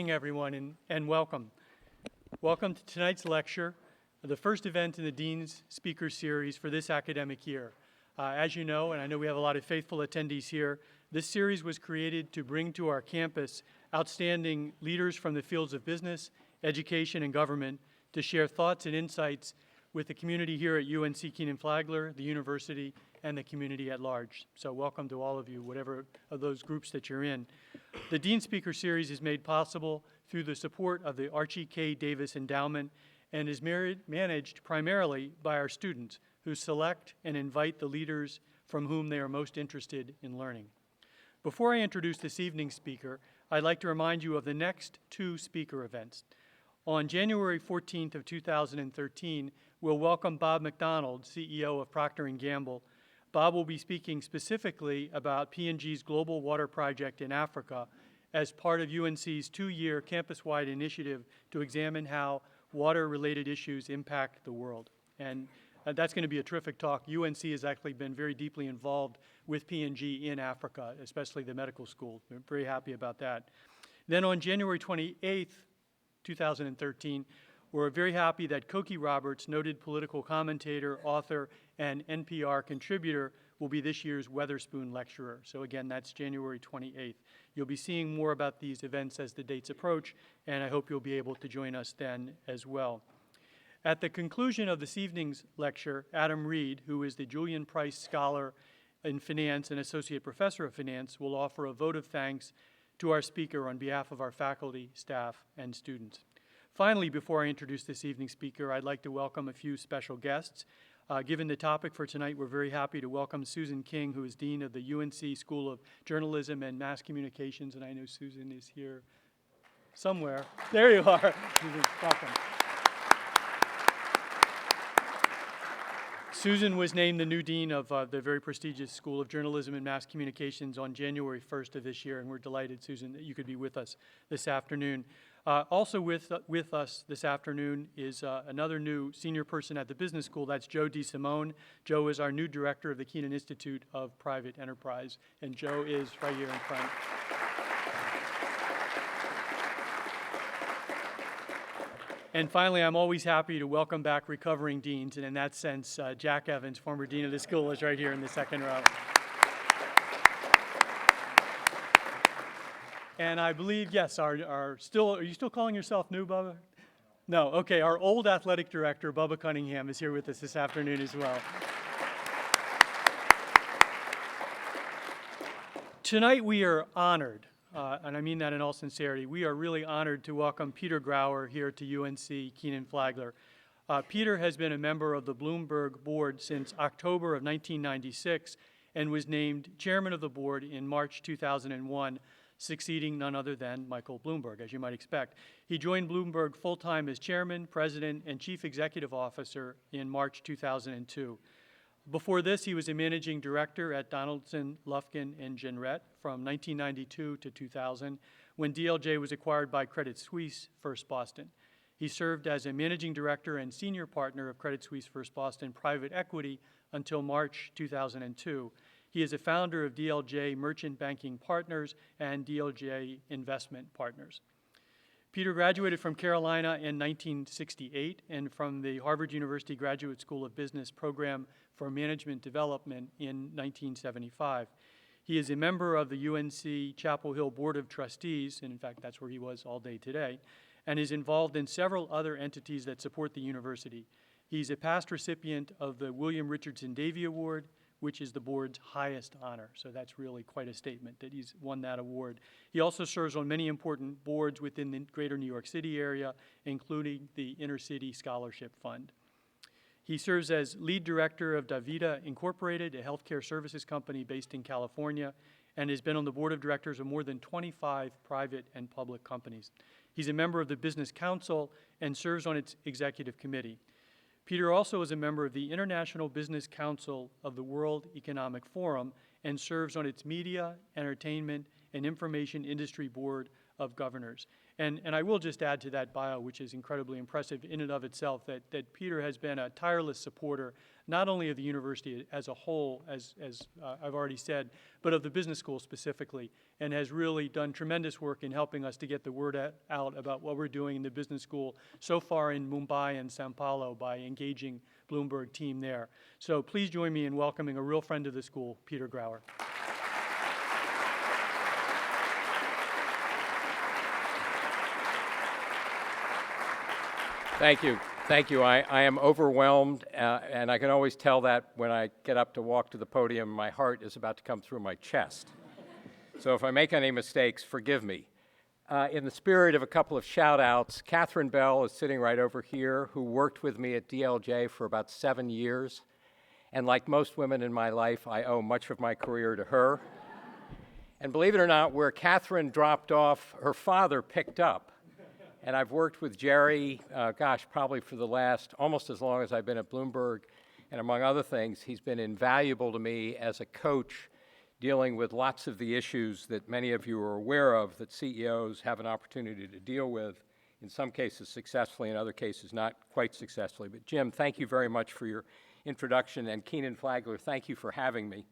evening, everyone, and welcome. Welcome to tonight's lecture, the first event in the Dean's Speaker Series for this academic year. As you know, and I know we have a lot of faithful attendees here, this series was created to bring to our campus outstanding leaders from the fields of business, education, and government to share thoughts and insights with the community here at UNC Kenan-Flagler, the university, and the community at large. So welcome to all of you, whatever of those groups that you're in. The Dean Speaker Series is made possible through the support of the Archie K. Davis Endowment and is managed primarily by our students who select and invite the leaders from whom they are most interested in learning. Before I introduce this evening's speaker, I'd like to remind you of the next two speaker events. On January 14th of 2013, we'll welcome Bob McDonald, CEO of Procter & Gamble. Bob will be speaking specifically about P&G's Global Water Project in Africa as part of UNC's two-year campus-wide initiative to examine how water-related issues impact the world. And that's going to be a terrific talk. UNC has actually been very deeply involved with P&G in Africa, especially the medical school. We're very happy about that. Then on January 28th, 2013, we're very happy that Koury Roberts, noted political commentator, author, and NPR contributor, will be this year's Weatherspoon Lecturer. So again, that's January 28th. You'll be seeing more about these events as the dates approach, and I hope you'll be able to join us then as well. At the conclusion of this evening's lecture, Adam Reed, who is the Julian Price Scholar in Finance and Associate Professor of Finance, will offer a vote of thanks to our speaker on behalf of our faculty, staff, and students. Finally, before I introduce this evening's speaker, I'd like to welcome a few special guests. Given the topic for tonight, we're very happy to welcome Susan King, who is Dean of the UNC School of Journalism and Mass Communications, and I know Susan is here somewhere. There you are. Welcome. Susan was named the new dean of the very prestigious School of Journalism and Mass Communications on January 1st of this year, and we're delighted, Susan, that you could be with us this afternoon. Also with us this afternoon is another new senior person at the business school. That's Joe DeSimone. Joe is our new director of the Kenan Institute of Private Enterprise, and Joe is right here in front. And finally, I'm always happy to welcome back recovering deans, and in that sense, Jack Evans, former dean of the school, is right here in the second row. And I believe, yes, are you still calling yourself new, Bubba? No, okay, our old athletic director, Bubba Cunningham, is here with us this afternoon as well. Tonight we are honored, and I mean that in all sincerity, we are really honored to welcome Peter Grauer here to UNC Kenan-Flagler. Peter has been a member of the Bloomberg board since October of 1996 and was named chairman of the board in March 2001, succeeding none other than Michael Bloomberg, as you might expect. He joined Bloomberg full-time as chairman, president, and chief executive officer in March 2002. Before this, he was a managing director at Donaldson, Lufkin, and Jenrette from 1992 to 2000, when DLJ was acquired by Credit Suisse First Boston. He served as a managing director and senior partner of Credit Suisse First Boston Private Equity until March 2002. He is a founder of DLJ Merchant Banking Partners and DLJ Investment Partners. Peter graduated from Carolina in 1968 and from the Harvard University Graduate School of Business Program for Management Development in 1975. He is a member of the UNC Chapel Hill Board of Trustees, and in fact, that's where he was all day today, and is involved in several other entities that support the university. He's a past recipient of the William Richardson Davey Award, which is the board's highest honor. So that's really quite a statement that he's won that award. He also serves on many important boards within the greater New York City area, including the Inner City Scholarship Fund. He serves as lead director of Davita Incorporated, a healthcare services company based in California, and has been on the board of directors of more than 25 private and public companies. He's a member of the Business Council and serves on its executive committee. Peter also is a member of the International Business Council of the World Economic Forum and serves on its Media, Entertainment, and Information Industry Board of governors. And I will just add to that bio, which is incredibly impressive in and of itself, that Peter has been a tireless supporter, not only of the university as a whole, as I've already said, but of the business school specifically, and has really done tremendous work in helping us to get the word out about what we're doing in the business school so far in Mumbai and Sao Paulo by engaging Bloomberg team there. So please join me in welcoming a real friend of the school, Peter Grauer. Thank you. Thank you. I am overwhelmed, and I can always tell that when I get up to walk to the podium, my heart is about to come through my chest. So if I make any mistakes, forgive me. In the spirit of a couple of shout-outs, Catherine Bell is sitting right over here, who worked with me at DLJ for about 7 years. And like most women in my life, I owe much of my career to her. And believe it or not, where Catherine dropped off, her father picked up. And I've worked with Jerry, probably for the last, almost as long as I've been at Bloomberg. And among other things, he's been invaluable to me as a coach dealing with lots of the issues that many of you are aware of that CEOs have an opportunity to deal with, in some cases successfully, in other cases not quite successfully. But Jim, thank you very much for your introduction, and Kenan-Flagler, thank you for having me.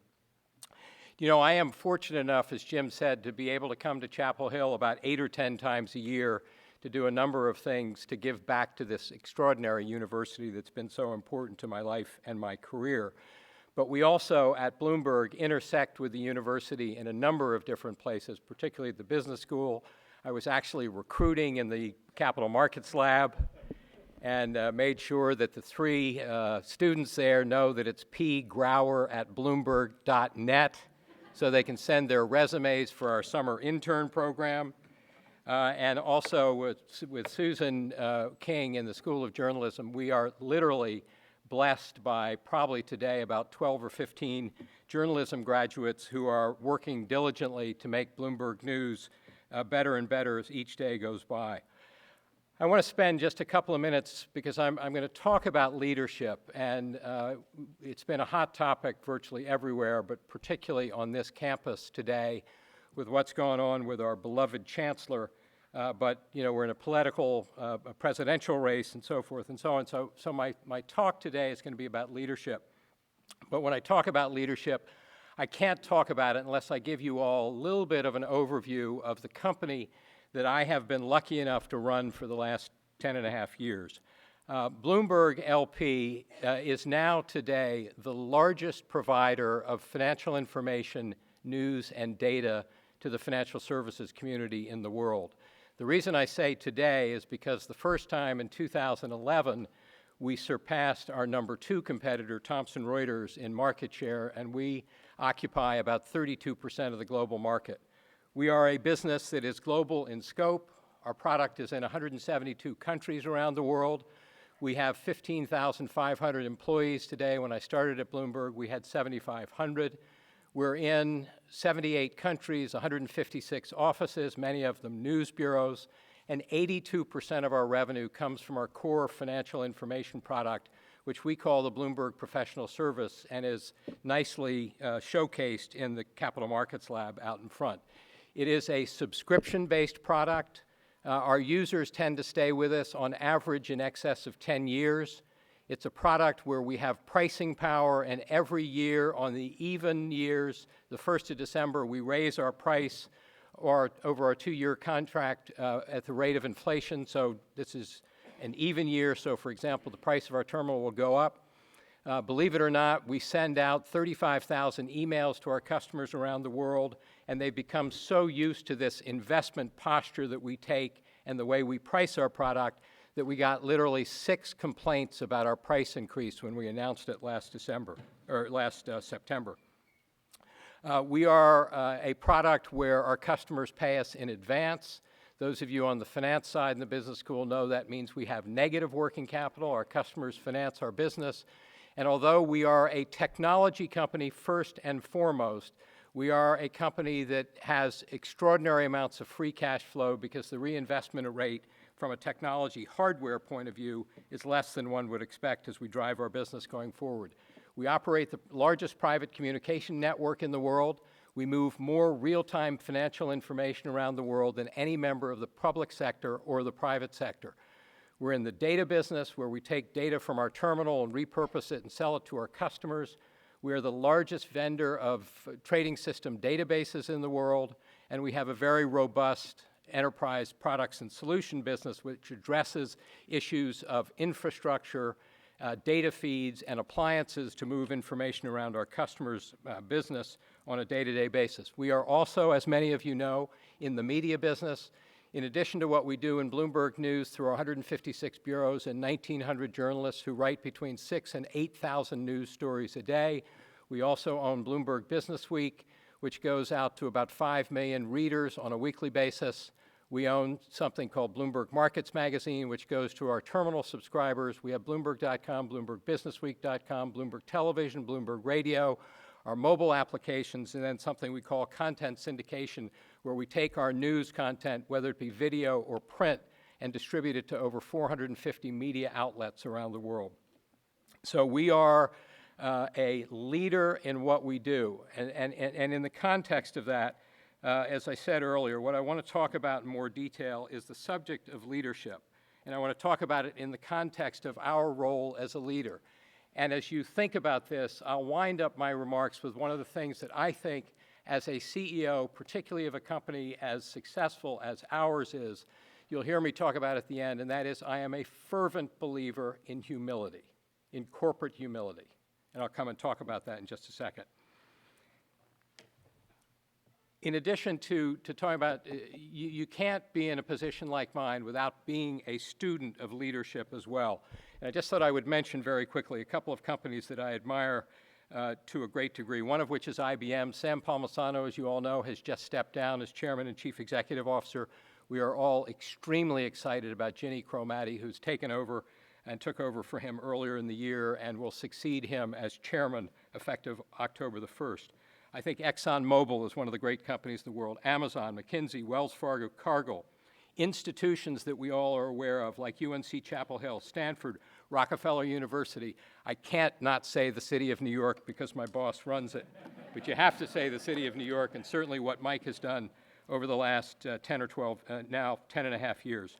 You know, I am fortunate enough, as Jim said, to be able to come to Chapel Hill about 8 or 10 times a year to do a number of things to give back to this extraordinary university that's been so important to my life and my career. But we also, at Bloomberg, intersect with the university in a number of different places, particularly at the business school. I was actually recruiting in the capital markets lab and made sure that the 3 students there know that it's pgrauer@bloomberg.net so they can send their resumes for our summer intern program. And also with Susan King in the School of Journalism, we are literally blessed by probably today about 12 or 15 journalism graduates who are working diligently to make Bloomberg News better and better as each day goes by. I want to spend just a couple of minutes because I'm going to talk about leadership, and it's been a hot topic virtually everywhere, but particularly on this campus today with what's going on with our beloved chancellor. But, you know, we're in a presidential race and so forth and so on. So my talk today is going to be about leadership. But when I talk about leadership, I can't talk about it unless I give you all a little bit of an overview of the company that I have been lucky enough to run for the last 10 and a half years. Bloomberg LP is now today the largest provider of financial information, news, and data to the financial services community in the world. The reason I say today is because the first time in 2011, we surpassed our number 2 competitor, Thomson Reuters, in market share, and we occupy about 32% of the global market. We are a business that is global in scope. Our product is in 172 countries around the world. We have 15,500 employees today. When I started at Bloomberg, we had 7,500. We're in 78 countries, 156 offices, many of them news bureaus, and 82% of our revenue comes from our core financial information product, which we call the Bloomberg Professional Service, and is nicely showcased in the Capital Markets Lab out in front. It is a subscription-based product. Our users tend to stay with us on average in excess of 10 years. It's a product where we have pricing power, and every year on the even years, the 1st of December, we raise our price over our 2-year contract at the rate of inflation. So this is an even year. So for example, the price of our terminal will go up. Believe it or not, we send out 35,000 emails to our customers around the world, and they've become so used to this investment posture that we take and the way we price our product that we got literally 6 complaints about our price increase when we announced it last September. We are a product where our customers pay us in advance. Those of you on the finance side in the business school know that means we have negative working capital. Our customers finance our business. And although we are a technology company first and foremost, we are a company that has extraordinary amounts of free cash flow because the reinvestment rate from a technology hardware point of view is less than one would expect as we drive our business going forward. We operate the largest private communication network in the world. We move more real-time financial information around the world than any member of the public sector or the private sector. We're in the data business, where we take data from our terminal and repurpose it and sell it to our customers. We are the largest vendor of trading system databases in the world, and we have a very robust enterprise products and solution business which addresses issues of infrastructure, data feeds, and appliances to move information around our customers' business on a day-to-day basis. We are also, as many of you know, in the media business. In addition to what we do in Bloomberg News through 156 bureaus and 1,900 journalists who write between 6,000 and 8,000 news stories a day, we also own Bloomberg Business Week, which goes out to about 5 million readers on a weekly basis. We own something called Bloomberg Markets Magazine, which goes to our terminal subscribers. We have Bloomberg.com, BloombergBusinessWeek.com, Bloomberg Television, Bloomberg Radio, our mobile applications, and then something we call content syndication, where we take our news content, whether it be video or print, and distribute it to over 450 media outlets around the world. So we are a leader in what we do. And in the context of that, as I said earlier, what I want to talk about in more detail is the subject of leadership. And I want to talk about it in the context of our role as a leader. And as you think about this, I'll wind up my remarks with one of the things that I think, as a CEO, particularly of a company as successful as ours is, you'll hear me talk about at the end, and that is I am a fervent believer in humility, in corporate humility. And I'll come and talk about that in just a second. In addition to talking about, you can't be in a position like mine without being a student of leadership as well. And I just thought I would mention very quickly a couple of companies that I admire to a great degree, one of which is IBM. Sam Palmisano, as you all know, has just stepped down as Chairman and Chief Executive Officer. We are all extremely excited about Ginny Cromati, who's taken over and took over for him earlier in the year and will succeed him as Chairman effective October the 1st. I think ExxonMobil is one of the great companies in the world, Amazon, McKinsey, Wells Fargo, Cargill, institutions that we all are aware of, like UNC Chapel Hill, Stanford, Rockefeller University. I can't not say the city of New York because my boss runs it, but you have to say the city of New York, and certainly what Mike has done over the last 10 or 12, now 10 and a half years.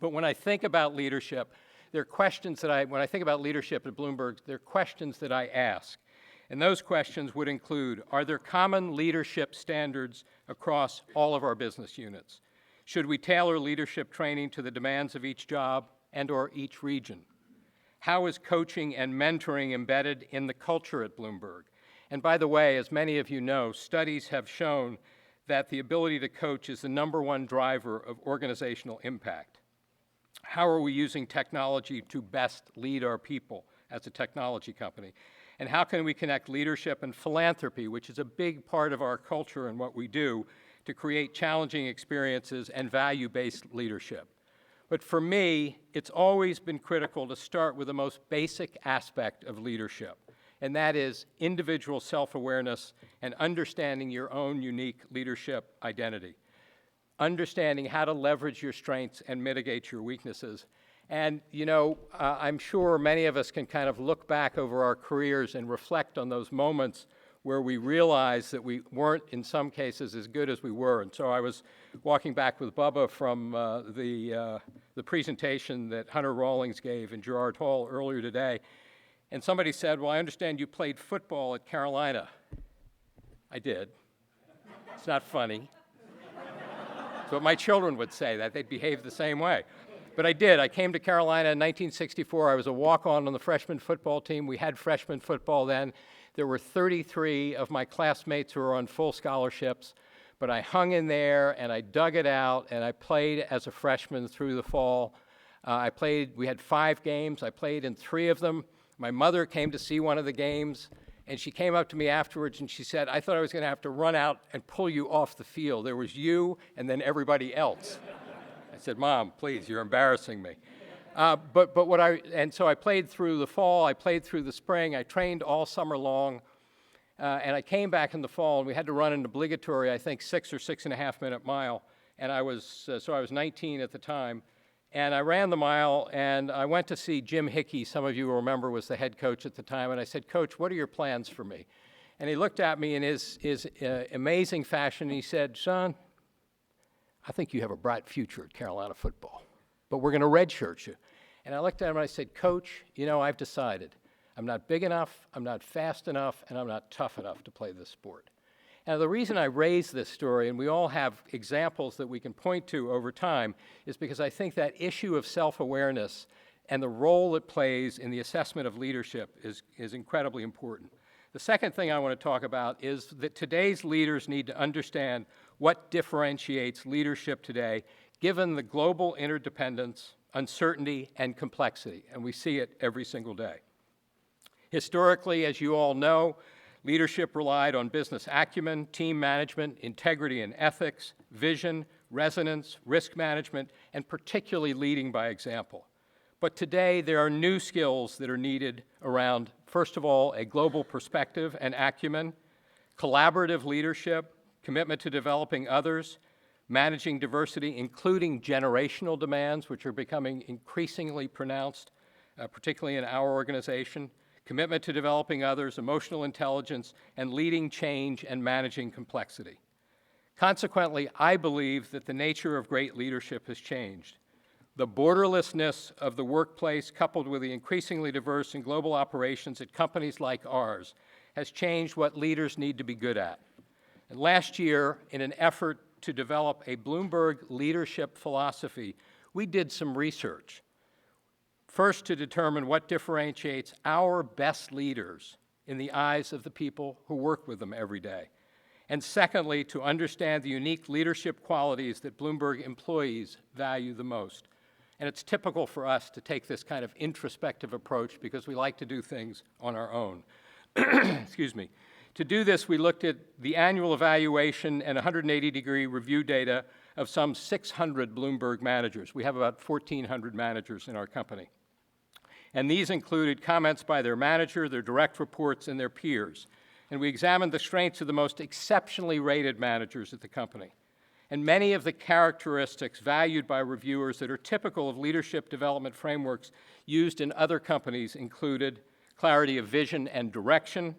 But when I think about leadership, there are questions that when I think about leadership at Bloomberg, there are questions that I ask. And those questions would include, are there common leadership standards across all of our business units? Should we tailor leadership training to the demands of each job and/or each region? How is coaching and mentoring embedded in the culture at Bloomberg? And by the way, as many of you know, studies have shown that the ability to coach is the #1 driver of organizational impact. How are we using technology to best lead our people as a technology company? And how can we connect leadership and philanthropy, which is a big part of our culture and what we do, to create challenging experiences and value-based leadership? But for me, it's always been critical to start with the most basic aspect of leadership, and that is individual self-awareness and understanding your own unique leadership identity, understanding how to leverage your strengths and mitigate your weaknesses. And, you know, I'm sure many of us can kind of look back over our careers and reflect on those moments where we realized that we weren't, in some cases, as good as we were. And so I was walking back with Bubba from the presentation that Hunter Rawlings gave in Gerard Hall earlier today, and somebody said, well, I understand you played football at Carolina. I did. It's not funny. That's what my children would say, that they'd behave the same way. But I did. I came to Carolina in 1964. I was a walk-on the freshman football team. We had freshman football then. There were 33 of my classmates who were on full scholarships, but I hung in there and I dug it out and I played as a freshman through the fall. We had 5 games. I played in 3 of them. My mother came to see one of the games, and she came up to me afterwards and she said, I thought I was going to have to run out and pull you off the field. There was you and then everybody else. I said, Mom, please, you're embarrassing me. So I played through the fall, I played through the spring, I trained all summer long, and I came back in the fall, and we had to run an obligatory, I think, 6 or 6.5 minute mile, and I was 19 at the time, and I ran the mile, and I went to see Jim Hickey, some of you will remember was the head coach at the time, and I said, Coach, what are your plans for me? And he looked at me in his amazing fashion, and he said, "Son, I think you have a bright future at Carolina football, but we're going to redshirt you." And I looked at him and I said, "Coach, you know, I've decided I'm not big enough, I'm not fast enough, and I'm not tough enough to play this sport." And the reason I raise this story, and we all have examples that we can point to over time, is because I think that issue of self-awareness and the role it plays in the assessment of leadership is incredibly important. The second thing I want to talk about is that today's leaders need to understand what differentiates leadership today, given the global interdependence, uncertainty, and complexity, and we see it every single day. Historically, as you all know, leadership relied on business acumen, team management, integrity and ethics, vision, resonance, risk management, and particularly leading by example. But today, there are new skills that are needed around, first of all, a global perspective and acumen, collaborative leadership, commitment to developing others, managing diversity, including generational demands, which are becoming increasingly pronounced, particularly in our organization, commitment to developing others, emotional intelligence, and leading change and managing complexity. Consequently, I believe that the nature of great leadership has changed. The borderlessness of the workplace, coupled with the increasingly diverse and global operations at companies like ours, has changed what leaders need to be good at. And last year, in an effort to develop a Bloomberg leadership philosophy, we did some research. First, to determine what differentiates our best leaders in the eyes of the people who work with them every day. And secondly, to understand the unique leadership qualities that Bloomberg employees value the most. And it's typical for us to take this kind of introspective approach because we like to do things on our own. Excuse me. To do this, we looked at the annual evaluation and 180-degree review data of some 600 Bloomberg managers. We have about 1,400 managers in our company. And these included comments by their manager, their direct reports, and their peers. And we examined the strengths of the most exceptionally rated managers at the company. And many of the characteristics valued by reviewers that are typical of leadership development frameworks used in other companies included clarity of vision and direction,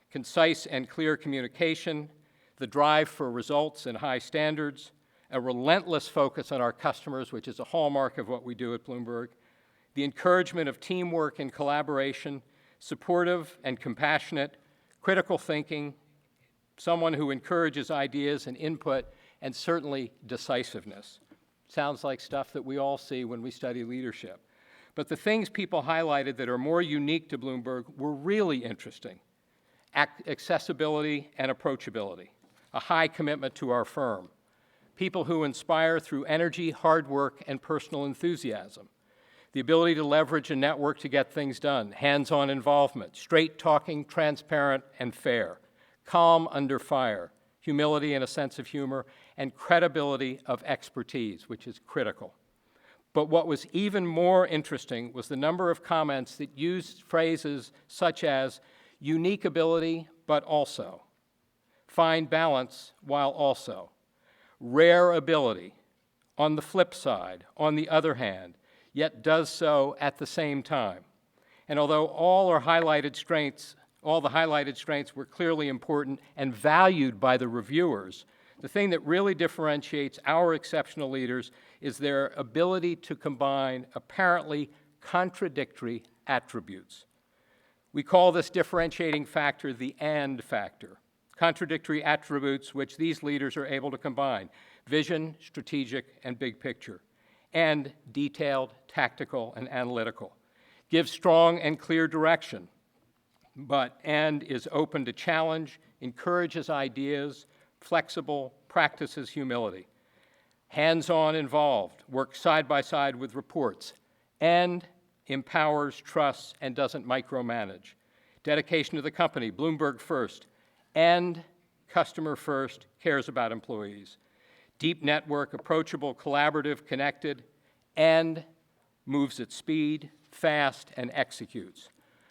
concise and clear communication, the drive for results and high standards, a relentless focus on our customers, which is a hallmark of what we do at Bloomberg, the encouragement of teamwork and collaboration, supportive and compassionate, critical thinking, someone who encourages ideas and input, and certainly decisiveness. Sounds like stuff that we all see when we study leadership. But the things people highlighted that are more unique to Bloomberg were really interesting. Accessibility and approachability, a high commitment to our firm, people who inspire through energy, hard work, and personal enthusiasm, the ability to leverage a network to get things done, hands-on involvement, straight-talking, transparent, and fair, calm under fire, humility and a sense of humor, and credibility of expertise, which is critical. But what was even more interesting was the number of comments that used phrases such as unique ability, but also, fine balance while also, rare ability, on the flip side, on the other hand, yet does so at the same time. And although all the highlighted strengths were clearly important and valued by the reviewers, the thing that really differentiates our exceptional leaders is their ability to combine apparently contradictory attributes. We call this differentiating factor the "and" factor, contradictory attributes which these leaders are able to combine: vision, strategic, and big picture, and detailed, tactical, and analytical. Give strong and clear direction, and is open to challenge, encourages ideas, flexible, practices humility. Hands-on involved, works side by side with reports, and empowers, trusts, and doesn't micromanage. Dedication to the company, Bloomberg first, and customer first, cares about employees. Deep network, approachable, collaborative, connected, and moves at speed, fast, and executes.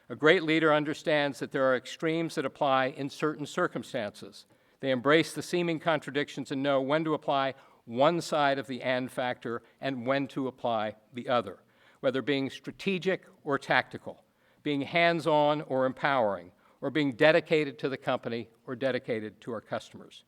A great leader understands that there are extremes that apply in certain circumstances. They embrace the seeming contradictions and know when to apply one side of the "and" factor and when to apply the other, whether being strategic or tactical, being hands-on or empowering, or being dedicated to the company or dedicated to our customers.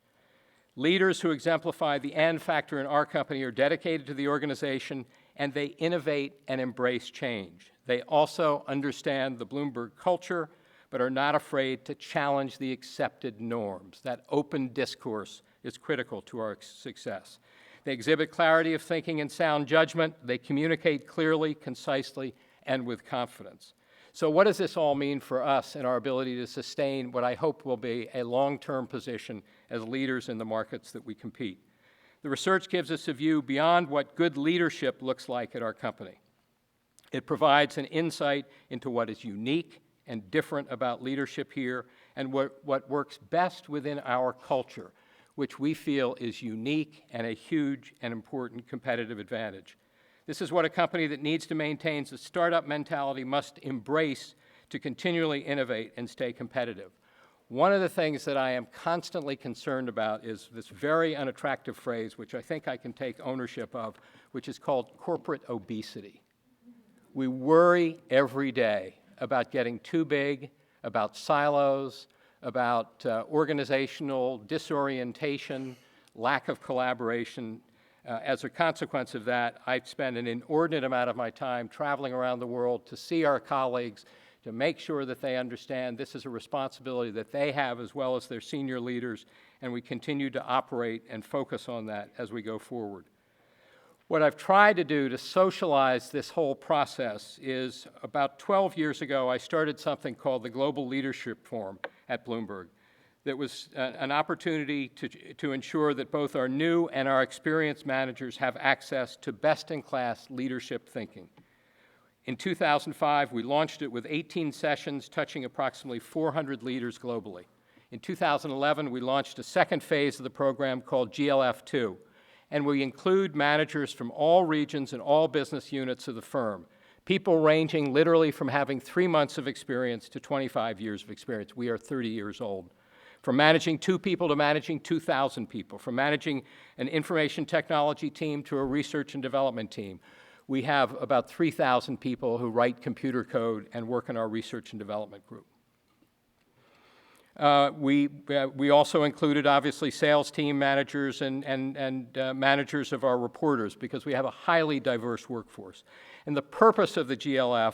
Leaders who exemplify the and factor in our company are dedicated to the organization, and they innovate and embrace change. They also understand the Bloomberg culture, but are not afraid to challenge the accepted norms. That open discourse is critical to our success. They exhibit clarity of thinking and sound judgment. They communicate clearly, concisely, and with confidence. So what does this all mean for us and our ability to sustain what I hope will be a long-term position as leaders in the markets that we compete? The research gives us a view beyond what good leadership looks like at our company. It provides an insight into what is unique and different about leadership here and what works best within our culture, which we feel is unique and a huge and important competitive advantage. This is what a company that needs to maintain a startup mentality must embrace to continually innovate and stay competitive. One of the things that I am constantly concerned about is this very unattractive phrase, which I think I can take ownership of, which is called corporate obesity. We worry every day about getting too big, about silos, about organizational disorientation, lack of collaboration. As a consequence of that, I spend an inordinate amount of my time traveling around the world to see our colleagues, to make sure that they understand this is a responsibility that they have as well as their senior leaders, and we continue to operate and focus on that as we go forward. What I've tried to do to socialize this whole process is about 12 years ago, I started something called the Global Leadership Forum at Bloomberg. That was an opportunity to ensure that both our new and our experienced managers have access to best-in-class leadership thinking. In 2005, we launched it with 18 sessions touching approximately 400 leaders globally. In 2011, we launched a second phase of the program called GLF2, and we include managers from all regions and all business units of the firm, people ranging literally from having 3 months of experience to 25 years of experience. We are 30 years old. From managing 2 people to managing 2,000 people, from managing an information technology team to a research and development team. We have about 3,000 people who write computer code and work in our research and development group. We also included, obviously, sales team managers and managers of our reporters because we have a highly diverse workforce. And the purpose of the GLF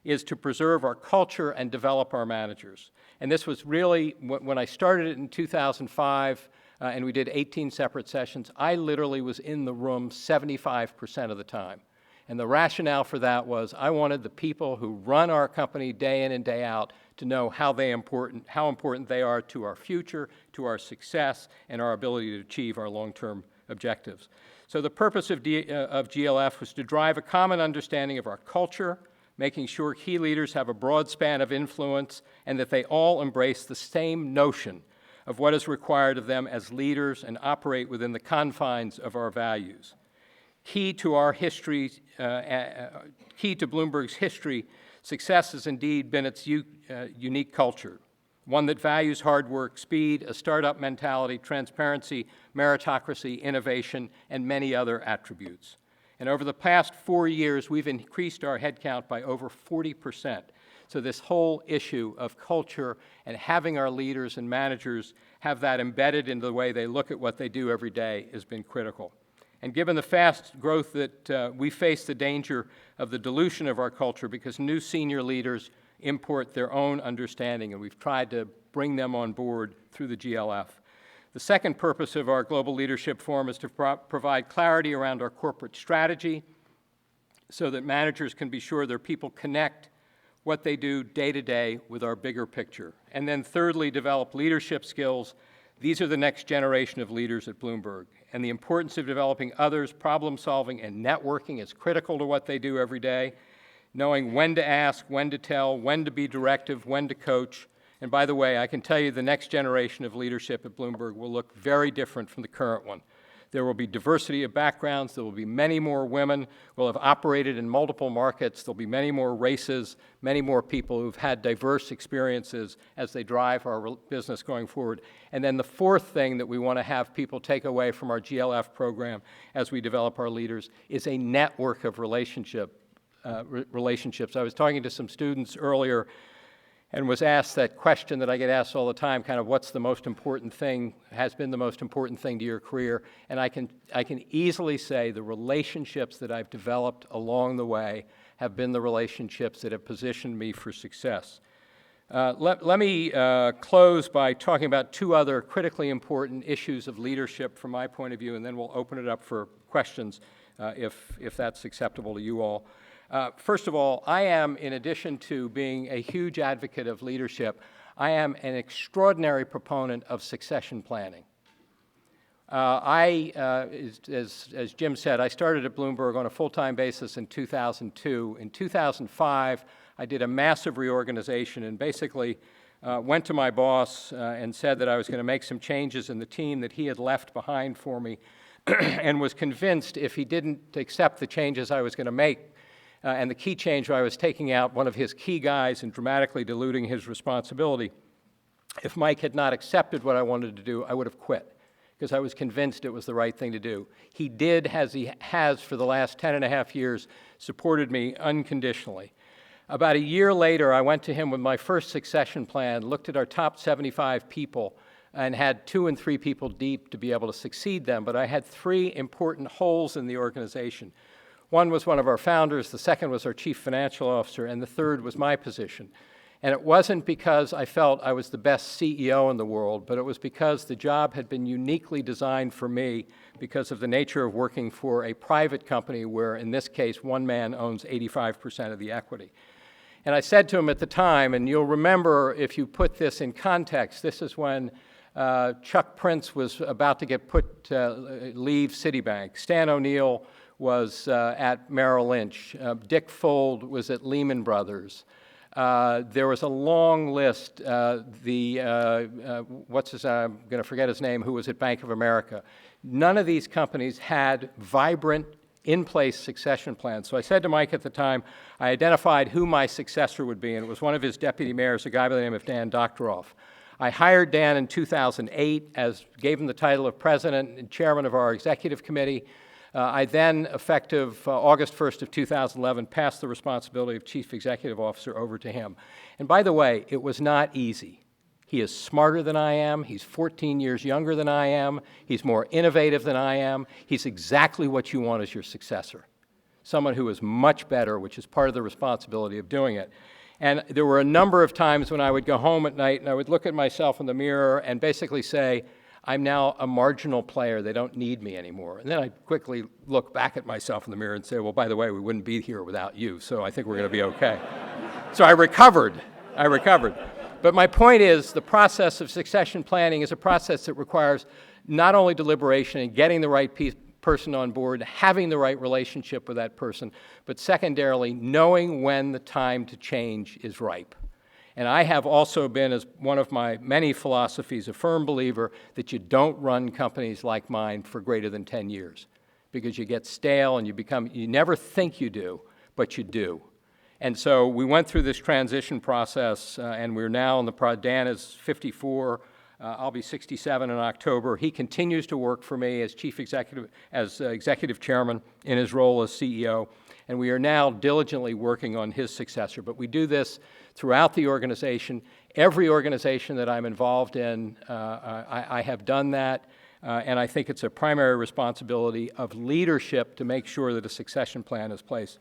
is to preserve our culture and develop our managers. And this was really, when I started it in 2005, and we did 18 separate sessions, I literally was in the room 75% of the time. And the rationale for that was I wanted the people who run our company day in and day out to know how important they are to our future, to our success, and our ability to achieve our long-term objectives. So the purpose of GLF was to drive a common understanding of our culture, making sure key leaders have a broad span of influence and that they all embrace the same notion of what is required of them as leaders and operate within the confines of our values. Key to our history, key to Bloomberg's history, success has indeed been its unique culture, one that values hard work, speed, a startup mentality, transparency, meritocracy, innovation, and many other attributes. And over the past 4 years, we've increased our headcount by over 40%. So this whole issue of culture and having our leaders and managers have that embedded into the way they look at what they do every day has been critical. And given the fast growth that we face the danger of the dilution of our culture because new senior leaders import their own understanding, and we've tried to bring them on board through the GLF. The second purpose of our Global Leadership Forum is to provide clarity around our corporate strategy so that managers can be sure their people connect what they do day to day with our bigger picture. And then thirdly, develop leadership skills. These are the next generation of leaders at Bloomberg. And the importance of developing others, problem solving, and networking is critical to what they do every day. Knowing when to ask, when to tell, when to be directive, when to coach. And by the way, I can tell you the next generation of leadership at Bloomberg will look very different from the current one. There will be diversity of backgrounds. There will be many more women. We'll have operated in multiple markets. There'll be many more races, many more people who've had diverse experiences as they drive our business going forward. And then the fourth thing that we want to have people take away from our GLF program as we develop our leaders is a network of relationships. I was talking to some students earlier, and was asked that question that I get asked all the time, kind of what's the most important thing, has been the most important thing to your career, and I can easily say the relationships that I've developed along the way have been the relationships that have positioned me for success. Let me close by talking about two other critically important issues of leadership from my point of view, and then we'll open it up for questions if that's acceptable to you all. First of all, I am, in addition to being a huge advocate of leadership, I am an extraordinary proponent of succession planning. As Jim said, I started at Bloomberg on a full-time basis in 2002. In 2005, I did a massive reorganization and basically went to my boss and said that I was going to make some changes in the team that he had left behind for me and was convinced if he didn't accept the changes I was going to make, and the key change I was taking out one of his key guys and dramatically diluting his responsibility, if Mike had not accepted what I wanted to do, I would have quit, because I was convinced it was the right thing to do. He did, as he has for the last 10 and a half years, supported me unconditionally. About a year later, I went to him with my first succession plan, looked at our top 75 people, and had 2 and 3 people deep to be able to succeed them, but I had 3 important holes in the organization. One was one of our founders, the second was our chief financial officer, and the third was my position. And it wasn't because I felt I was the best CEO in the world, but it was because the job had been uniquely designed for me because of the nature of working for a private company where, in this case, one man owns 85% of the equity. And I said to him at the time, and you'll remember if you put this in context, this is when Chuck Prince was about to leave Citibank. Stan O'Neill was at Merrill Lynch. Dick Fuld was at Lehman Brothers. There was a long list. I'm going to forget his name, who was at Bank of America. None of these companies had vibrant, in-place succession plans. So I said to Mike at the time, I identified who my successor would be, and it was one of his deputy mayors, a guy by the name of Dan Doctoroff. I hired Dan in 2008, gave him the title of president and chairman of our executive committee. I then, effective August 1st of 2011, passed the responsibility of chief executive officer over to him. And by the way, it was not easy. He is smarter than I am. He's 14 years younger than I am. He's more innovative than I am. He's exactly what you want as your successor, someone who is much better, which is part of the responsibility of doing it. And there were a number of times when I would go home at night and I would look at myself in the mirror and basically say, I'm now a marginal player. They don't need me anymore. And then I'd quickly look back at myself in the mirror and say, well, by the way, we wouldn't be here without you, so I think we're going to be okay. So I recovered. But my point is, the process of succession planning is a process that requires not only deliberation and getting the right person on board, having the right relationship with that person, but secondarily, knowing when the time to change is ripe. And I have also been, as one of my many philosophies, a firm believer that you don't run companies like mine for greater than 10 years, because you get stale and you never think you do, but you do. And so we went through this transition process, and we're now in Dan is 54. I'll be 67 in October. He continues to work for me as executive chairman in his role as CEO, and we are now diligently working on his successor. But we do this throughout the organization. Every organization that I'm involved in, I have done that, and I think it's a primary responsibility of leadership to make sure that a succession plan is placed.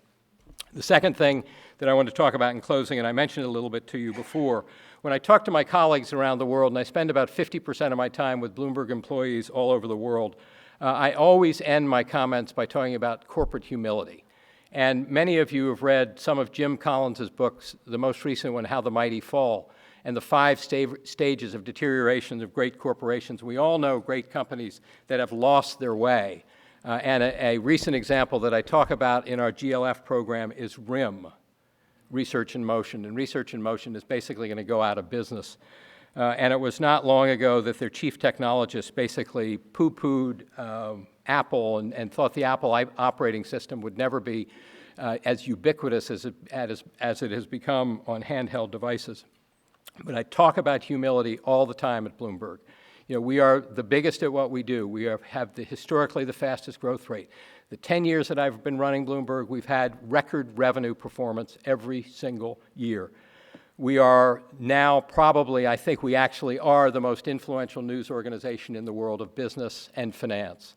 The second thing that I want to talk about in closing, and I mentioned it a little bit to you before, when I talk to my colleagues around the world, and I spend about 50% of my time with Bloomberg employees all over the world, I always end my comments by talking about corporate humility. And many of you have read some of Jim Collins's books, the most recent one, How the Mighty Fall, and the 5 stages of deterioration of great corporations. We all know great companies that have lost their way. And a recent example that I talk about in our GLF program is RIM, Research in Motion. And Research in Motion is basically going to go out of business. And it was not long ago that their chief technologist basically poo-pooed Apple and thought the Apple operating system would never be as ubiquitous as it has become on handheld devices. But I talk about humility all the time at Bloomberg. You know, we are the biggest at what we do. We have historically the fastest growth rate. The 10 years that I've been running Bloomberg, we've had record revenue performance every single year. We are now probably, I think we actually are the most influential news organization in the world of business and finance.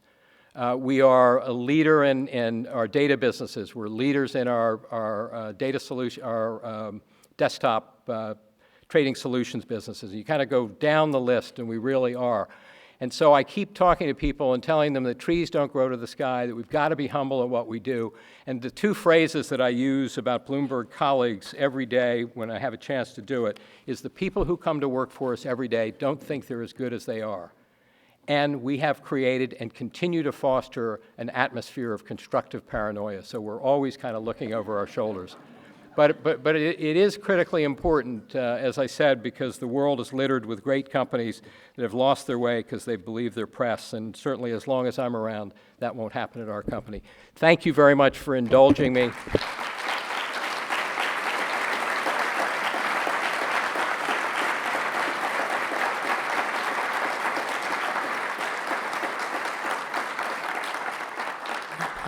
We are a leader in our data businesses. We're leaders in our data solution, our desktop trading solutions businesses. You kind of go down the list, and we really are. And so I keep talking to people and telling them that trees don't grow to the sky, that we've got to be humble at what we do. And the two phrases that I use about Bloomberg colleagues every day when I have a chance to do it is the people who come to work for us every day don't think they're as good as they are. And we have created and continue to foster an atmosphere of constructive paranoia, so we're always kind of looking over our shoulders. But it is critically important, as I said, because the world is littered with great companies that have lost their way because they believe their press, and certainly as long as I'm around, that won't happen at our company. Thank you very much for indulging me.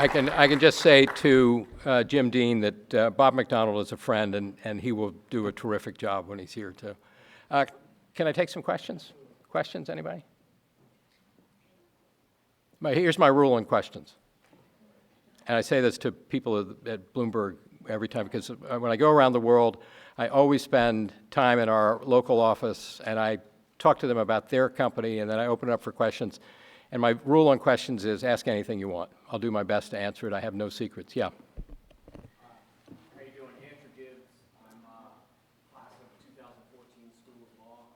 I can just say to Jim Dean that Bob McDonald is a friend, and he will do a terrific job when he's here, too. Can I take some questions? Questions, anybody? Here's my rule on questions. And I say this to people at Bloomberg every time, because when I go around the world, I always spend time in our local office, and I talk to them about their company, and then I open it up for questions. And my rule on questions is ask anything you want. I'll do my best to answer it. I have no secrets. Yeah. How you doing? Andrew Gibbs. I'm class of 2014 School of Law.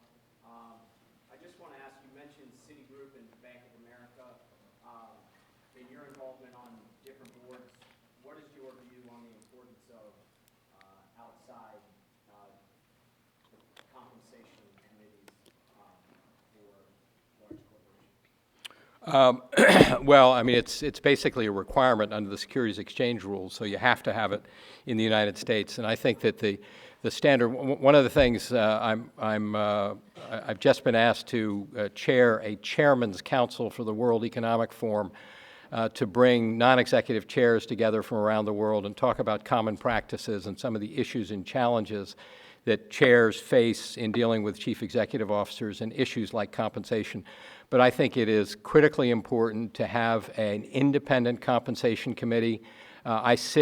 I just want to ask, you mentioned Citigroup and Bank of America, and your involvement on different boards. What is your view on the importance of outside compensation committees for large corporations? Well, I mean, it's basically a requirement under the securities exchange rules, so you have to have it in the United States. And I think that the standard, one of the things I've just been asked to chair a chairman's council for the World Economic Forum to bring non-executive chairs together from around the world and talk about common practices and some of the issues and challenges that chairs face in dealing with chief executive officers and issues like compensation. But I think it is critically important to have an independent compensation committee. As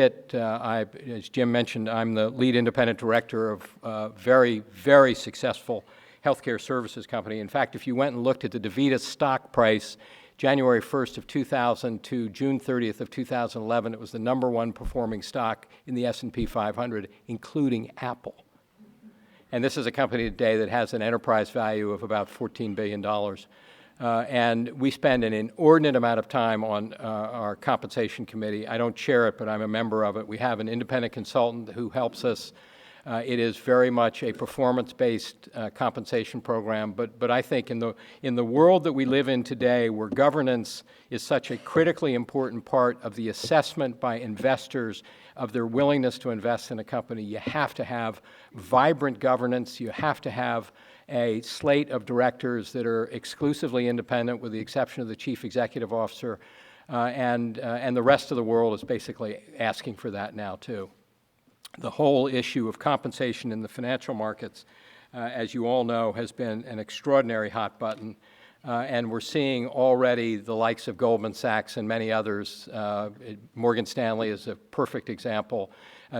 Jim mentioned, I'm the lead independent director of a very, very successful healthcare services company. In fact, if you went and looked at the DaVita stock price, January 1st of 2000 to June 30th of 2011, it was the #1 performing stock in the S&P 500, including Apple. And this is a company today that has an enterprise value of about $14 billion. And we spend an inordinate amount of time on our compensation committee. I don't chair it, but I'm a member of it. We have an independent consultant who helps us. It is very much a performance-based compensation program. But I think in the world that we live in today, where governance is such a critically important part of the assessment by investors of their willingness to invest in a company, you have to have vibrant governance. You have to have a slate of directors that are exclusively independent, with the exception of the chief executive officer, and the rest of the world is basically asking for that now too. The whole issue of compensation in the financial markets, as you all know, has been an extraordinary hot button, and we're seeing already the likes of Goldman Sachs and many others. Morgan Stanley is a perfect example.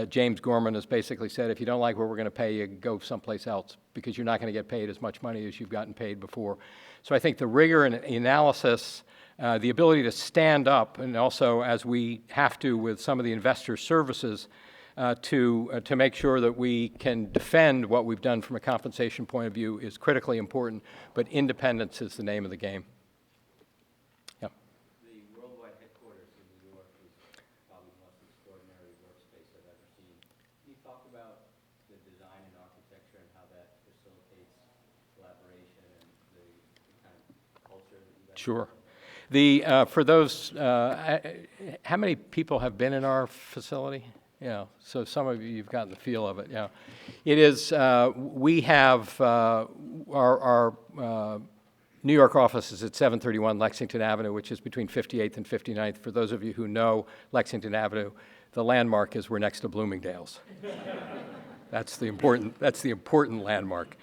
James Gorman has basically said, if you don't like what we're going to pay you, go someplace else, because you're not going to get paid as much money as you've gotten paid before. So I think the rigor and analysis, the ability to stand up, and also as we have to with some of the investor services, to make sure that we can defend what we've done from a compensation point of view is critically important, but independence is the name of the game. Yeah. The worldwide headquarters in New York is probably the most extraordinary workspace I've ever seen. Can you talk about the design and architecture and how that facilitates collaboration and the kind of culture that you guys Sure. For those, how many people have been in our facility? Yeah, so some of you've gotten the feel of it. Yeah, it is. We have our New York office is at 731 Lexington Avenue, which is between 58th and 59th. For those of you who know Lexington Avenue, the landmark is we're next to Bloomingdale's. That's the important landmark.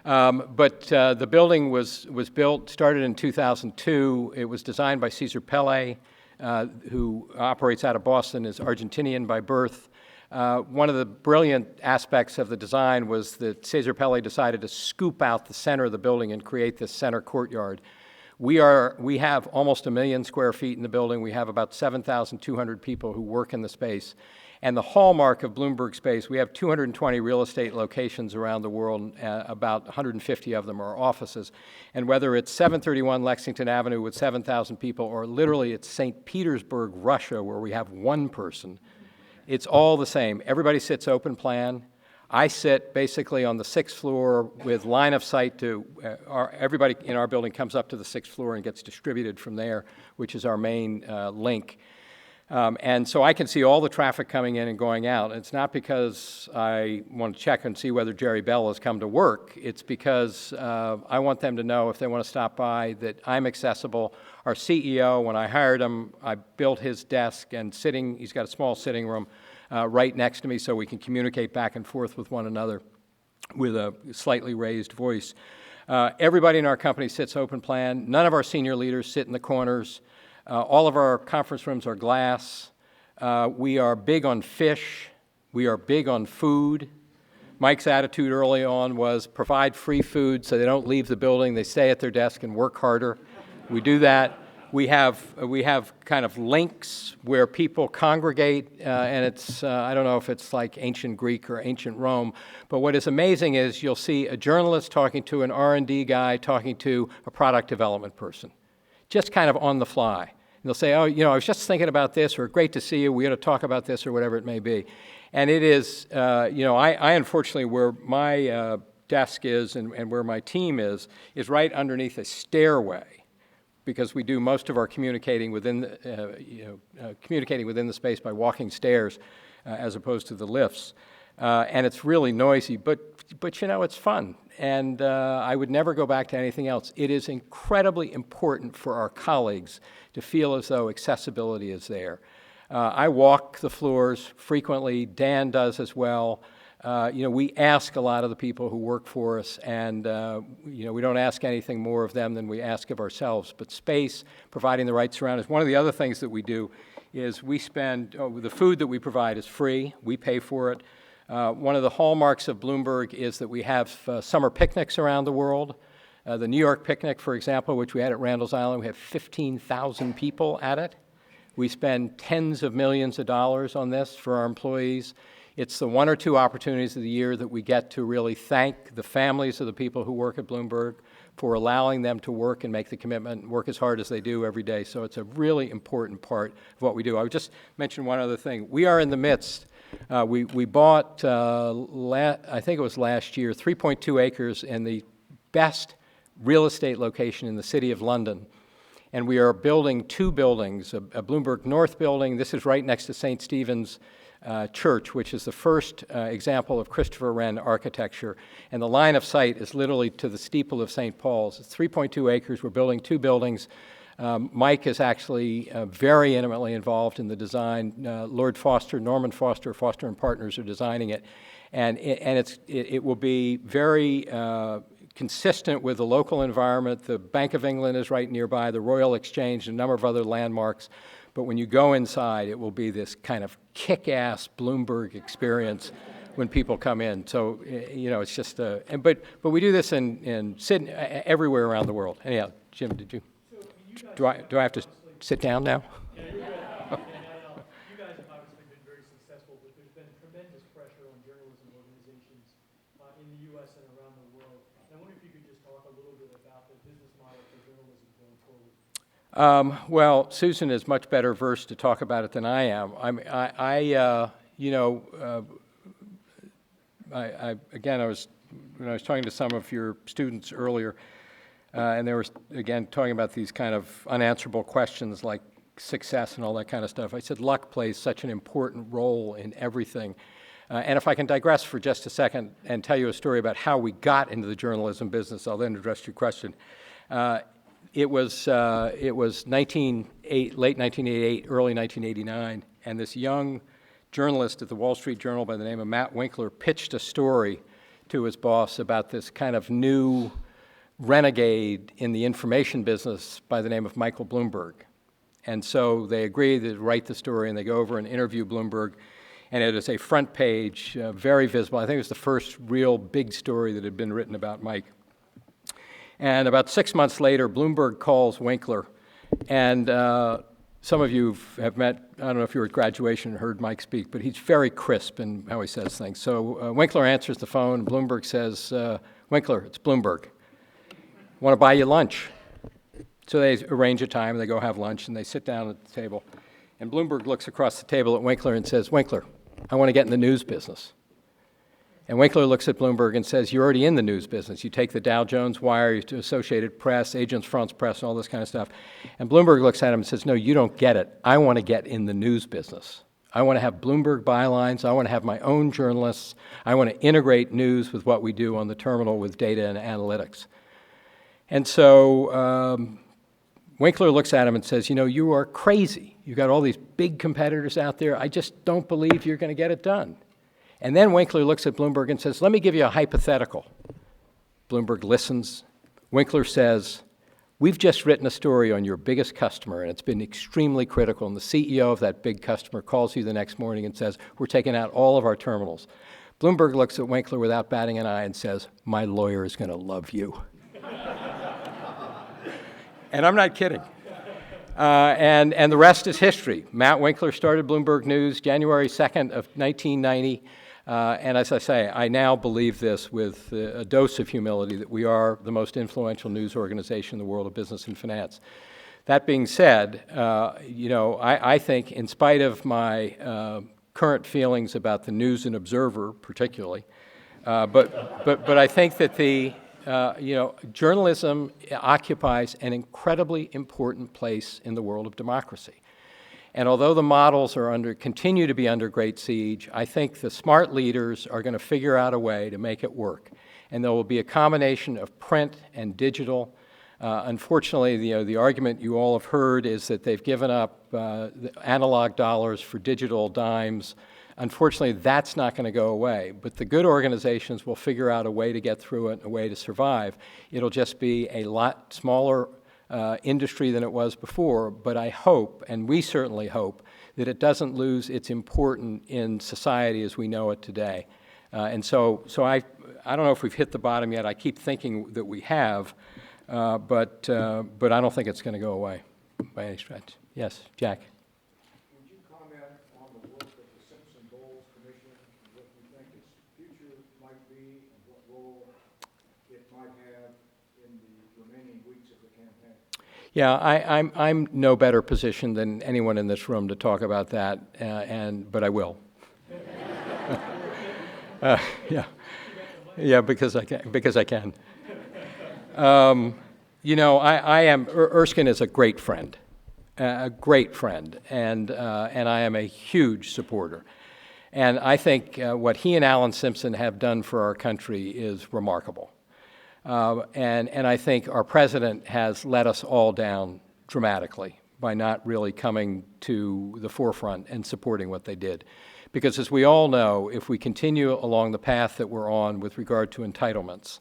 But the building was built, started in 2002. It was designed by Cesar Pele, who operates out of Boston, is Argentinian by birth. One of the brilliant aspects of the design was that Cesar Pele decided to scoop out the center of the building and create this center courtyard. We have almost 1 million square feet in the building. We have about 7,200 people who work in the space. And the hallmark of Bloomberg Space, we have 220 real estate locations around the world, about 150 of them are offices. And whether it's 731 Lexington Avenue with 7,000 people, or literally it's St. Petersburg, Russia, where we have 1 person, it's all the same. Everybody sits open plan. I sit basically on the 6th floor with line of sight to, everybody in our building comes up to the 6th floor and gets distributed from there, which is our main link. And so I can see all the traffic coming in and going out. It's not because I want to check and see whether Jerry Bell has come to work. It's because I want them to know if they want to stop by that I'm accessible. Our CEO, when I hired him, I built his desk and he's got a small sitting room right next to me so we can communicate back and forth with one another with a slightly raised voice. Everybody in our company sits open plan. None of our senior leaders sit in the corners. All of our conference rooms are glass. We are big on fish. We are big on food. Mike's attitude early on was provide free food so they don't leave the building. They stay at their desk and work harder. We do that. We have kind of links where people congregate, and it's, I don't know if it's like ancient Greek or ancient Rome, but what is amazing is you'll see a journalist talking to an R&D guy talking to a product development person, just kind of on the fly. And they'll say, oh, I was just thinking about this, or great to see you, we got to talk about this, or whatever it may be. And it is, I unfortunately, where my desk is and where my team is right underneath a stairway, because we do most of our communicating within the space by walking stairs as opposed to the lifts. And it's really noisy, but it's fun. And I would never go back to anything else. It is incredibly important for our colleagues to feel as though accessibility is there. I walk the floors frequently. Dan does as well. We ask a lot of the people who work for us, and we don't ask anything more of them than we ask of ourselves. But space, providing the right surroundings. One of the other things that we do is we spend, the food that we provide is free. We pay for it. One of the hallmarks of Bloomberg is that we have summer picnics around the world. The New York picnic, for example, which we had at Randall's Island, we have 15,000 people at it. We spend tens of millions of dollars on this for our employees. It's the 1 or 2 opportunities of the year that we get to really thank the families of the people who work at Bloomberg for allowing them to work and make the commitment and work as hard as they do every day. So it's a really important part of what we do. I would just mention one other thing. We are in the midst. We bought, I think it was last year, 3.2 acres in the best real estate location in the City of London. And we are building 2 buildings, a Bloomberg North building. This is right next to St. Stephen's Church, which is the first example of Christopher Wren architecture. And the line of sight is literally to the steeple of St. Paul's. It's 3.2 acres. We're building 2 buildings. Mike is actually very intimately involved in the design. Lord Foster, Norman Foster, Foster & Partners are designing it. And it will be very consistent with the local environment. The Bank of England is right nearby, the Royal Exchange, and a number of other landmarks. But when you go inside, it will be this kind of kick-ass Bloomberg experience when people come in. So, it's just but we do this in Sydney, everywhere around the world. Anyhow, Jim, did you? Do I have to sit down now? Yeah, you're good. You guys have obviously been very successful, but there's been tremendous pressure on journalism organizations in the U.S. and around the world. And I wonder if you could just talk a little bit about the business model for journalism going forward. Well, Susan is much better versed to talk about it than I am. When I was talking to some of your students earlier, and they were, again, talking about these kind of unanswerable questions like success and all that kind of stuff. I said luck plays such an important role in everything. And if I can digress for just a second and tell you a story about how we got into the journalism business, I'll then address your question. It was late 1988, early 1989, and this young journalist at the Wall Street Journal by the name of Matt Winkler pitched a story to his boss about this kind of new renegade in the information business by the name of Michael Bloomberg. And so they agree to write the story, and they go over and interview Bloomberg, and it is a front page, very visible. I think it was the first real big story that had been written about Mike. And about 6 months later, Bloomberg calls Winkler, and some of you have met, I don't know if you were at graduation and heard Mike speak, but he's very crisp in how he says things. So Winkler answers the phone, and Bloomberg says, Winkler, it's Bloomberg. Want to buy you lunch? So they arrange a time, and they go have lunch, and they sit down at the table. And Bloomberg looks across the table at Winkler and says, Winkler, I want to get in the news business. And Winkler looks at Bloomberg and says, you're already in the news business. You take the Dow Jones Wire, you do Associated Press, Agence France Presse, all this kind of stuff. And Bloomberg looks at him and says, no, you don't get it. I want to get in the news business. I want to have Bloomberg bylines. I want to have my own journalists. I want to integrate news with what we do on the terminal with data and analytics. And so Winkler looks at him and says, you know, you are crazy. You've got all these big competitors out there. I just don't believe you're going to get it done. And then Winkler looks at Bloomberg and says, let me give you a hypothetical. Bloomberg listens. Winkler says, we've just written a story on your biggest customer, and it's been extremely critical. And the CEO of that big customer calls you the next morning and says, we're taking out all of our terminals. Bloomberg looks at Winkler without batting an eye and says, my lawyer is going to love you. And I'm not kidding. And the rest is history. Matt Winkler started Bloomberg News January 2nd of 1990. And as I say, I now believe this with a dose of humility that we are the most influential news organization in the world of business and finance. That being said, you know, I think in spite of my current feelings about the News and Observer particularly, but I think that you know, journalism occupies an incredibly important place in the world of democracy. And although the models continue to be under great siege, I think the smart leaders are going to figure out a way to make it work. And there will be a combination of print and digital. Unfortunately, you know, the argument you all have heard is that they've given up the analog dollars for digital dimes. Unfortunately, that's not going to go away. But the good organizations will figure out a way to get through it and a way to survive. It'll just be a lot smaller industry than it was before, but I hope, and we certainly hope, that it doesn't lose its importance in society as we know it today. And so I don't know if we've hit the bottom yet. I keep thinking that we have, but I don't think it's going to go away by any stretch. Yes, Jack. Would you comment on the work of the Simpson-Bowles Commission, and what you think its future might be, and what role it might have in the remaining weeks of the campaign? Yeah, I'm no better positioned than anyone in this room to talk about that, but I will. Yeah, because I can. You know, Erskine is a great friend, and I am a huge supporter. And I think what he and Alan Simpson have done for our country is remarkable. And I think our president has let us all down dramatically by not really coming to the forefront and supporting what they did. Because as we all know, if we continue along the path that we're on with regard to entitlements,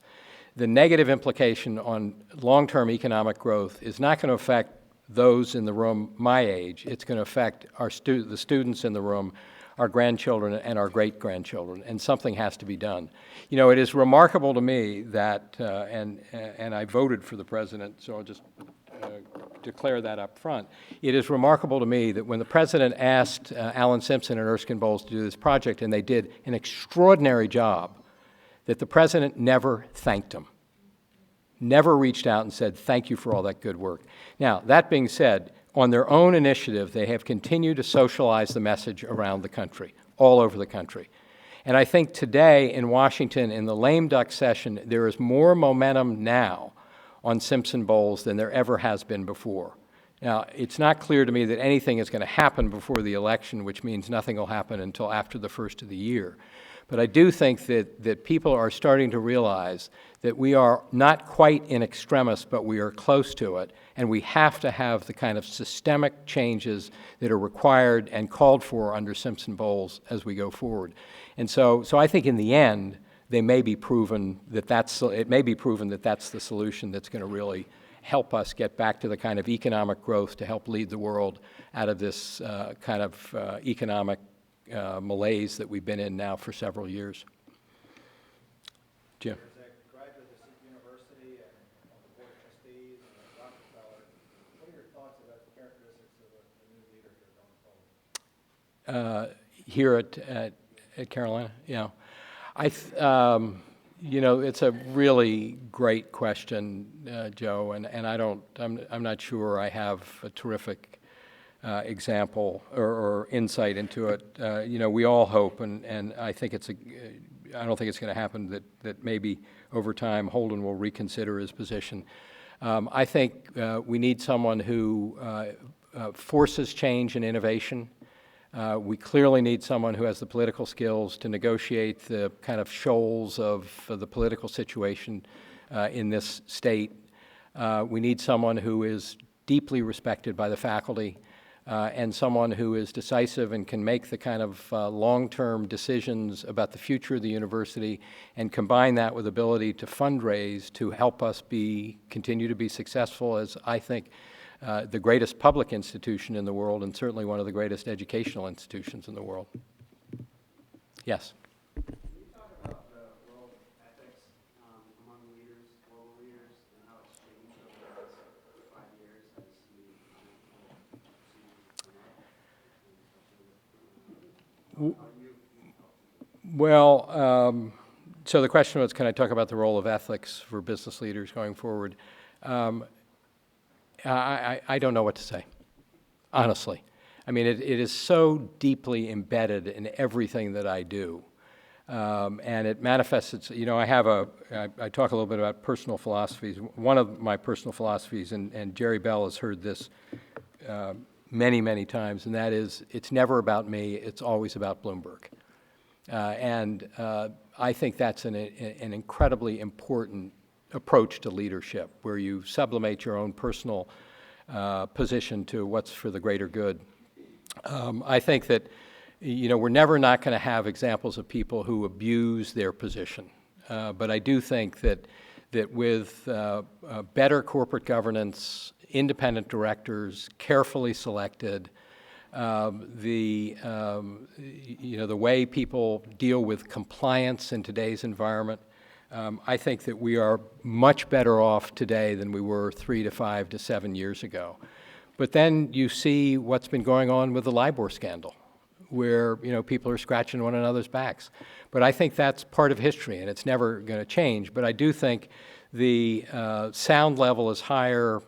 the negative implication on long-term economic growth is not going to affect those in the room my age. It's going to affect the students in the room, our grandchildren and our great-grandchildren, and something has to be done. You know, it is remarkable to me that, and I voted for the president, so I'll just declare that up front. It is remarkable to me that when the president asked Alan Simpson and Erskine Bowles to do this project, and they did an extraordinary job, that the president never thanked them, never reached out and said, thank you for all that good work. Now, that being said, on their own initiative, they have continued to socialize the message around the country, all over the country. And I think today in Washington, in the lame duck session, there is more momentum now on Simpson-Bowles than there ever has been before. Now, it's not clear to me that anything is going to happen before the election, which means nothing will happen until after the first of the year. But I do think that people are starting to realize that we are not quite in extremis, but we are close to it, and we have to have the kind of systemic changes that are required and called for under Simpson-Bowles as we go forward. And so I think in the end, it may be proven that that's the solution that's going to really help us get back to the kind of economic growth to help lead the world out of this kind of economic malaise that we've been in now for several years. Jim? As a graduate of this university and on the board of trustees and at Rockefeller, what are your thoughts about the characteristics of the new leader here going forward? Here at Carolina, yeah. You know, it's a really great question, Joe, and I'm not sure I have a terrific example or insight into it. You know, we all hope, and I think I don't think it's going to happen that maybe over time Holden will reconsider his position. I think we need someone who forces change and innovation. We clearly need someone who has the political skills to negotiate the kind of shoals of the political situation in this state. We need someone who is deeply respected by the faculty and someone who is decisive and can make the kind of long-term decisions about the future of the university and combine that with ability to fundraise to help us continue to be successful as, I think, the greatest public institution in the world and certainly one of the greatest educational institutions in the world. Yes? Can you talk about the role of ethics among leaders, global leaders, and how it's changed over the last 5 years as Well, so the question was, can I talk about the role of ethics for business leaders going forward? I don't know what to say, honestly. I mean, it is so deeply embedded in everything that I do. And it manifests, you know, I talk a little bit about personal philosophies. One of my personal philosophies, and Jerry Bell has heard this many, many times, and that is, it's never about me, it's always about Bloomberg. And I think that's an incredibly important approach to leadership, where you sublimate your own personal position to what's for the greater good. I think that, you know, we're never not going to have examples of people who abuse their position. But I do think that with better corporate governance, independent directors, carefully selected, the way people deal with compliance in today's environment, I think that we are much better off today than we were 3 to 5 to 7 years ago. But then you see what's been going on with the LIBOR scandal, where, you know, people are scratching one another's backs. But I think that's part of history, and it's never going to change. But I do think the sound level is higher.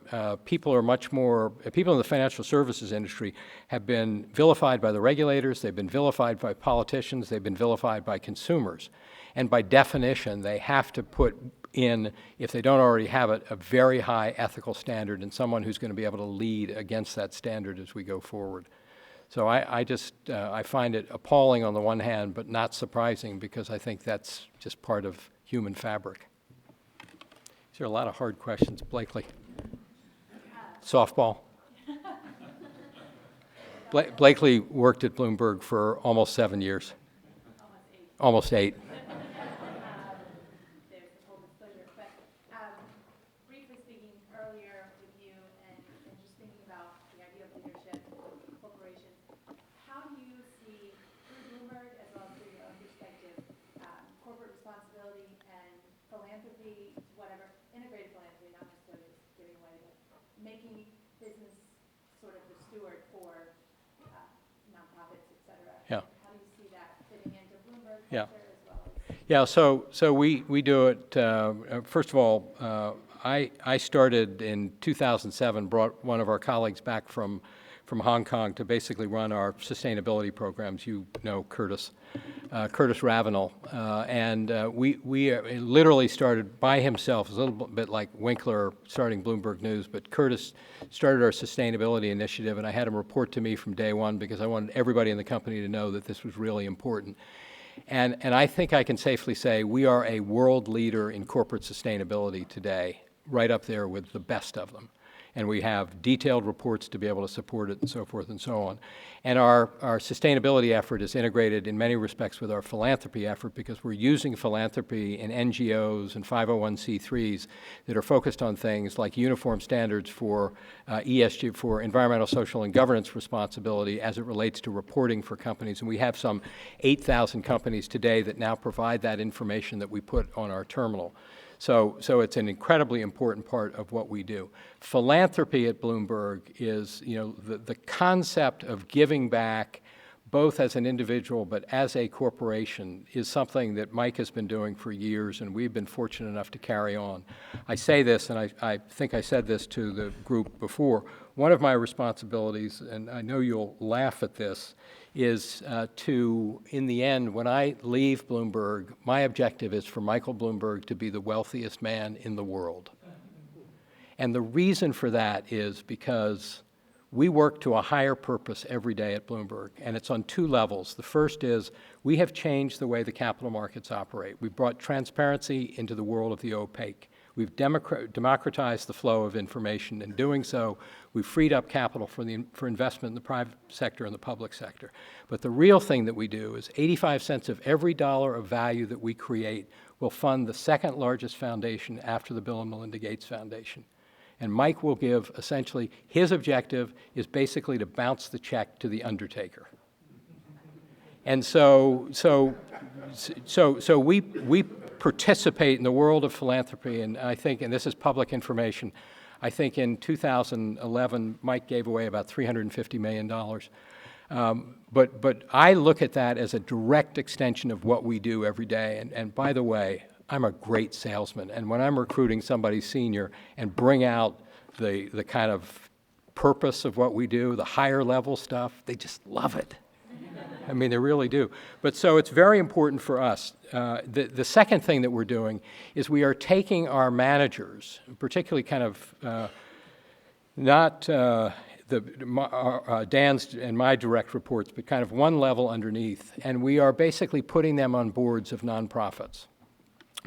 People in the financial services industry have been vilified by the regulators, they've been vilified by politicians, they've been vilified by consumers. And by definition, they have to put in, if they don't already have it, a very high ethical standard and someone who's going to be able to lead against that standard as we go forward. So I find it appalling on the one hand, but not surprising, because I think that's just part of human fabric. These are a lot of hard questions. Blakely. Softball. Blakely worked at Bloomberg for almost 7 years. Almost 8. Making business sort of the steward for nonprofits, et cetera. Yeah. How do you see that fitting into Bloomberg Yeah. culture as well as? Yeah, so we do it, first of all, I started in 2007, brought one of our colleagues back from Hong Kong to basically run our sustainability programs. You know Curtis Ravenel. And we literally started by himself. It's a little bit like Winkler starting Bloomberg News, but Curtis started our sustainability initiative, and I had him report to me from day one because I wanted everybody in the company to know that this was really important. And I think I can safely say we are a world leader in corporate sustainability today, right up there with the best of them. And we have detailed reports to be able to support it and so forth and so on. And our sustainability effort is integrated in many respects with our philanthropy effort because we're using philanthropy in NGOs and 501c3s that are focused on things like uniform standards for ESG, for environmental, social, and governance responsibility as it relates to reporting for companies. And we have some 8,000 companies today that now provide that information that we put on our terminal. So it's an incredibly important part of what we do. Philanthropy at Bloomberg is, the concept of giving back both as an individual but as a corporation is something that Mike has been doing for years, and we've been fortunate enough to carry on. I say this, and I think I said this to the group before, one of my responsibilities, and I know you'll laugh at this, is to, in the end, when I leave Bloomberg, my objective is for Michael Bloomberg to be the wealthiest man in the world. And the reason for that is because we work to a higher purpose every day at Bloomberg, and it's on two levels. The first is we have changed the way the capital markets operate. We've brought transparency into the world of the opaque. We've democratized the flow of information. In doing so, we've freed up capital for investment in the private sector and the public sector. But the real thing that we do is 85 cents of every dollar of value that we create will fund the second largest foundation after the Bill and Melinda Gates Foundation. And Mike will give, essentially, his objective is basically to bounce the check to the undertaker. And so we participate in the world of philanthropy, and I think, and this is public information, I think in 2011, Mike gave away about $350 million. But I look at that as a direct extension of what we do every day. And by the way, I'm a great salesman, and when I'm recruiting somebody senior and bring out the kind of purpose of what we do, the higher level stuff, they just love it. I mean, they really do. But so it's very important for us. The second thing that we're doing is we are taking our managers, particularly kind of not Dan's and my direct reports, but kind of one level underneath, and we are basically putting them on boards of nonprofits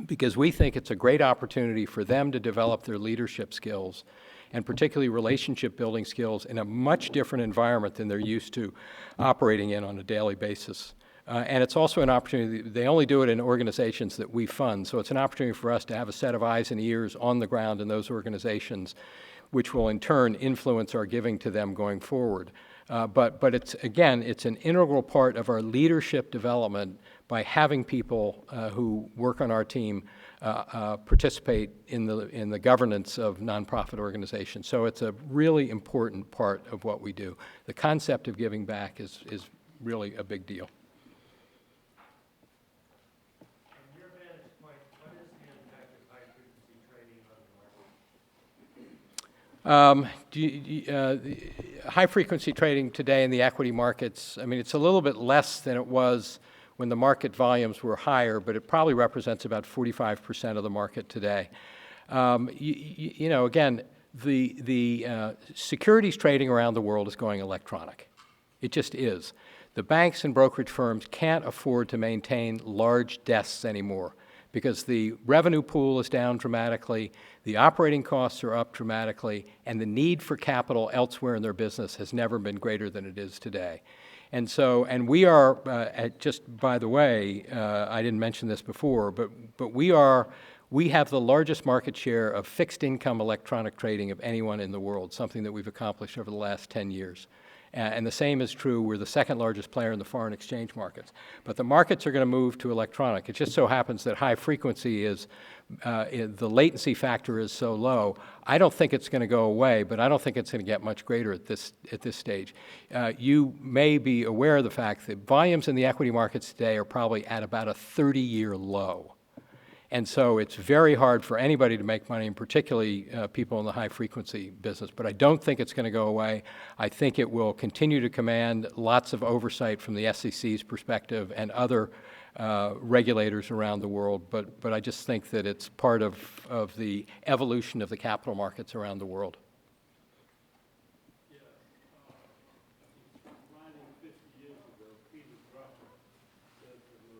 because we think it's a great opportunity for them to develop their leadership skills and particularly relationship building skills in a much different environment than they're used to operating in on a daily basis. And it's also an opportunity, they only do it in organizations that we fund, so it's an opportunity for us to have a set of eyes and ears on the ground in those organizations, which will in turn influence our giving to them going forward. But it's, again, it's an integral part of our leadership development by having people who work on our team participate in the governance of nonprofit organizations. So it's a really important part of what we do. The concept of giving back is really a big deal. From your vantage point, what is the impact of high-frequency trading on the market? High-frequency trading today in the equity markets, I mean, it's a little bit less than it was when the market volumes were higher, but it probably represents about 45% of the market today. Again, the securities trading around the world is going electronic. It just is. The banks and brokerage firms can't afford to maintain large desks anymore because the revenue pool is down dramatically, the operating costs are up dramatically, and the need for capital elsewhere in their business has never been greater than it is today. And so, and we are, just by the way, I didn't mention this before, but we have the largest market share of fixed income electronic trading of anyone in the world, something that we've accomplished over the last 10 years. And the same is true, we're the second largest player in the foreign exchange markets. But the markets are going to move to electronic. It just so happens that high frequency is, the latency factor is so low. I don't think it's going to go away, but I don't think it's going to get much greater at this stage. You may be aware of the fact that volumes in the equity markets today are probably at about a 30-year low. And so it's very hard for anybody to make money, and particularly people in the high-frequency business. But I don't think it's going to go away. I think it will continue to command lots of oversight from the SEC's perspective and other regulators around the world. But I just think that it's part of the evolution of the capital markets around the world. Running 50 years ago, Peter Grauer said that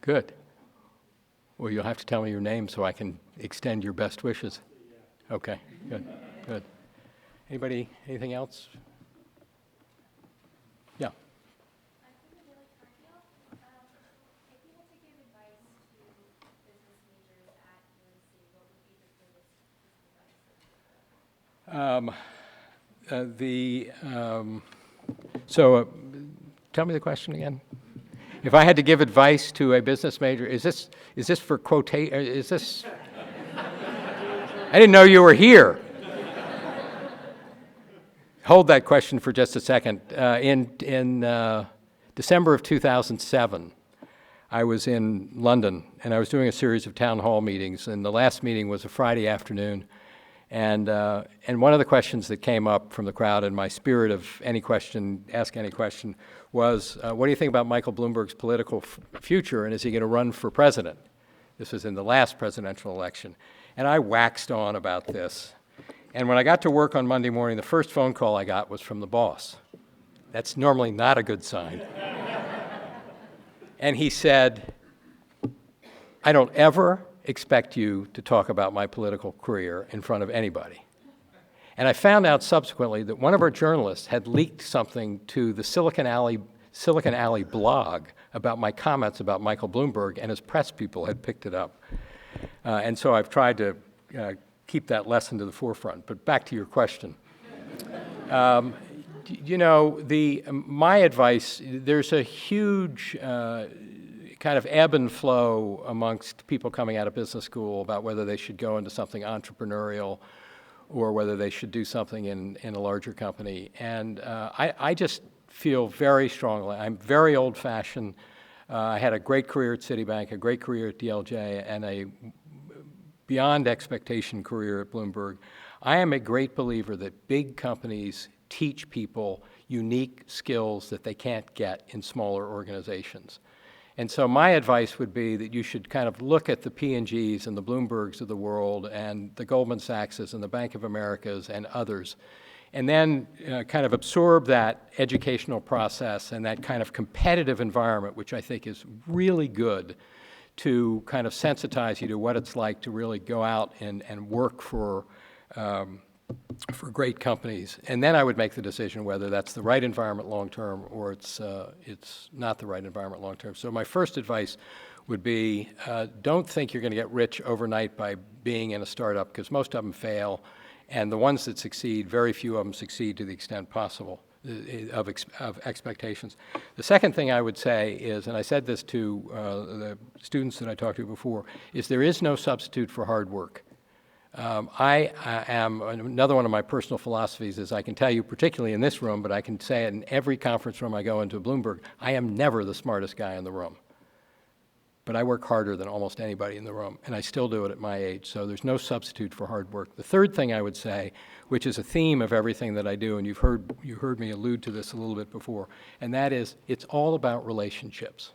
Good. Well, you'll have to tell me your name so I can extend your best wishes. Okay, good, good. Anybody, anything else? Yeah. If you had to give advice to business majors at UNC, what would be the So tell me the question again. If I had to give advice to a business major, is this for quotation? Is this? I didn't know you were here. Hold that question for just a second. In December of 2007, I was in London, and I was doing a series of town hall meetings, and the last meeting was a Friday afternoon. And one of the questions that came up from the crowd, in my spirit of any question, ask any question, was, what do you think about Michael Bloomberg's political future, and is he going to run for president? This was in the last presidential election. And I waxed on about this. And when I got to work on Monday morning, the first phone call I got was from the boss. That's normally not a good sign. And he said, I don't ever expect you to talk about my political career in front of anybody. And I found out subsequently that one of our journalists had leaked something to the Silicon Alley blog about my comments about Michael Bloomberg, and his press people had picked it up. And so I've tried to keep that lesson to the forefront. But back to your question. You know, my advice, there's a huge kind of ebb and flow amongst people coming out of business school about whether they should go into something entrepreneurial or whether they should do something in a larger company. And I just feel very strongly, I'm very old-fashioned. I had a great career at Citibank, a great career at DLJ, and a beyond expectation career at Bloomberg. I am a great believer that big companies teach people unique skills that they can't get in smaller organizations. And so my advice would be that you should kind of look at the P&Gs and the Bloombergs of the world and the Goldman Sachses and the Bank of Americas and others, and then kind of absorb that educational process and that kind of competitive environment, which I think is really good to kind of sensitize you to what it's like to really go out and work for great companies. And then I would make the decision whether that's the right environment long-term or it's not the right environment long-term. So my first advice would be don't think you're going to get rich overnight by being in a startup, because most of them fail. And the ones that succeed, very few of them succeed to the extent possible of expectations. The second thing I would say is, and I said this to the students that I talked to before, is there is no substitute for hard work. I am, another one of my personal philosophies is I can tell you, particularly in this room, but I can say it in every conference room I go into at Bloomberg, I am never the smartest guy in the room. But I work harder than almost anybody in the room, and I still do it at my age, so there's no substitute for hard work. The third thing I would say, which is a theme of everything that I do, and you heard me allude to this a little bit before, and that is it's all about relationships.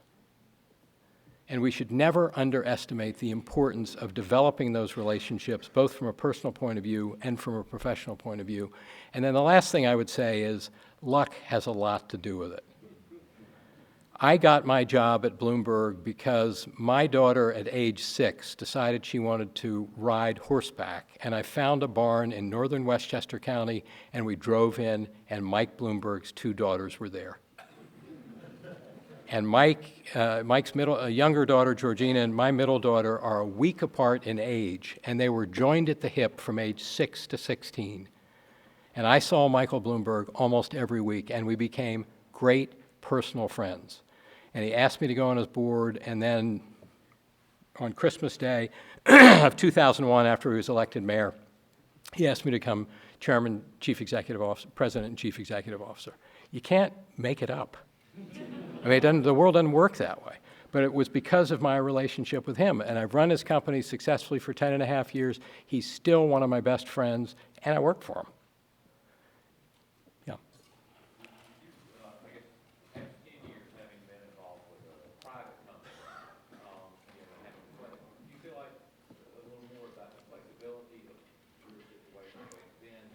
And we should never underestimate the importance of developing those relationships, both from a personal point of view and from a professional point of view. And then the last thing I would say is luck has a lot to do with it. I got my job at Bloomberg because my daughter at age 6 decided she wanted to ride horseback, and I found a barn in northern Westchester County, and we drove in, and Mike Bloomberg's 2 daughters were there. And Mike's younger daughter, Georgina, and my middle daughter are a week apart in age, and they were joined at the hip from age 6 to 16. And I saw Michael Bloomberg almost every week, and we became great personal friends. And he asked me to go on his board, and then on Christmas Day of 2001, after he was elected mayor, he asked me to become chairman, chief executive officer, president and chief executive officer. You can't make it up. I mean, the world doesn't work that way. But it was because of my relationship with him. And I've run his company successfully for 10.5 years. He's still one of my best friends, and I work for him. Yeah. I guess, after 10 years having been involved with a private company, do you feel like a little more about the flexibility of your situation the way it's been,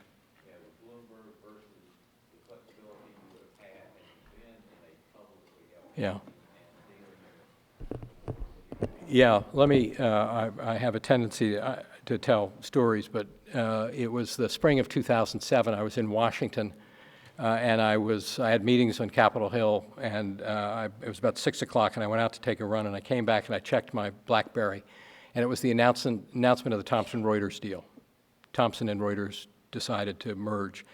with Bloomberg versus the flexibility you would have had been in a publicly held Yeah. and dealing with Yeah, let me, I have a tendency to tell stories, but it was the spring of 2007. I was in Washington, and I had meetings on Capitol Hill, and it was about 6 o'clock, and I went out to take a run, and I came back and I checked my BlackBerry, and it was the announcement of the Thomson Reuters deal. Thomson and Reuters decided to merge.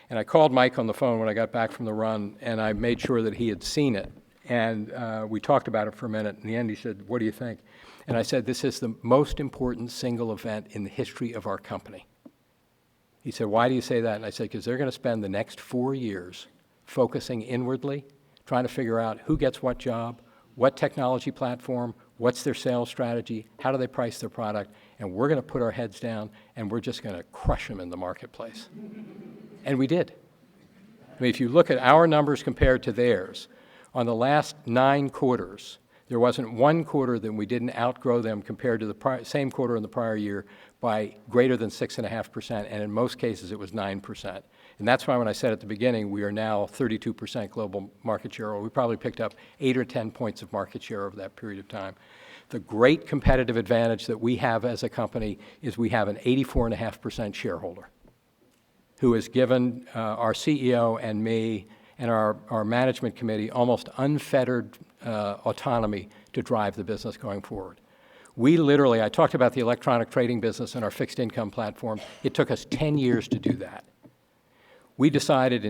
And I called Mike on the phone when I got back from the run, and I made sure that he had seen it. And we talked about it for a minute. In the end, he said, "What do you think?" And I said, "This is the most important single event in the history of our company." He said, "Why do you say that?" And I said, "Because they're going to spend the next 4 years focusing inwardly, trying to figure out who gets what job, what technology platform, what's their sales strategy, how do they price their product, and we're going to put our heads down, and we're just going to crush them in the marketplace." And we did. I mean, if you look at our numbers compared to theirs, on the last 9 quarters, there wasn't one quarter that we didn't outgrow them compared to the same quarter in the prior year by greater than 6.5%, and in most cases it was 9%. And that's why when I said at the beginning, we are now 32% global market share, or we probably picked up 8 or 10 points of market share over that period of time. The great competitive advantage that we have as a company is we have an 84.5% shareholder who has given our CEO and me and our management committee almost unfettered autonomy to drive the business going forward. We literally, I talked about the electronic trading business and our fixed income platform. It took us 10 years to do that. We decided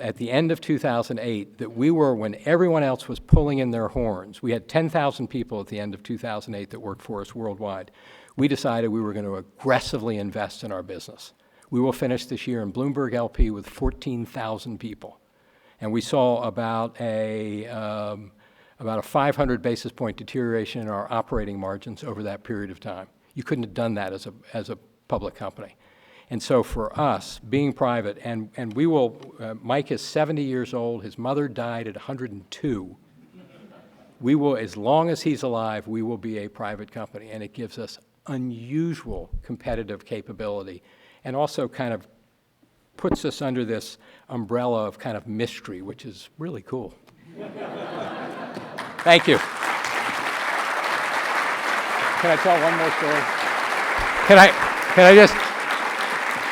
at the end of 2008 that we were, when everyone else was pulling in their horns, we had 10,000 people at the end of 2008 that worked for us worldwide. We decided we were going to aggressively invest in our business. We will finish this year in Bloomberg LP with 14,000 people. And we saw about a 500 basis point deterioration in our operating margins over that period of time. You couldn't have done that as a public company. And so for us, being private, and we will, Mike is 70 years old, his mother died at 102. We will, as long as he's alive, we will be a private company, and it gives us unusual competitive capability and also kind of puts us under this umbrella of kind of mystery, which is really cool. Thank you. Can I tell one more story? Can I just,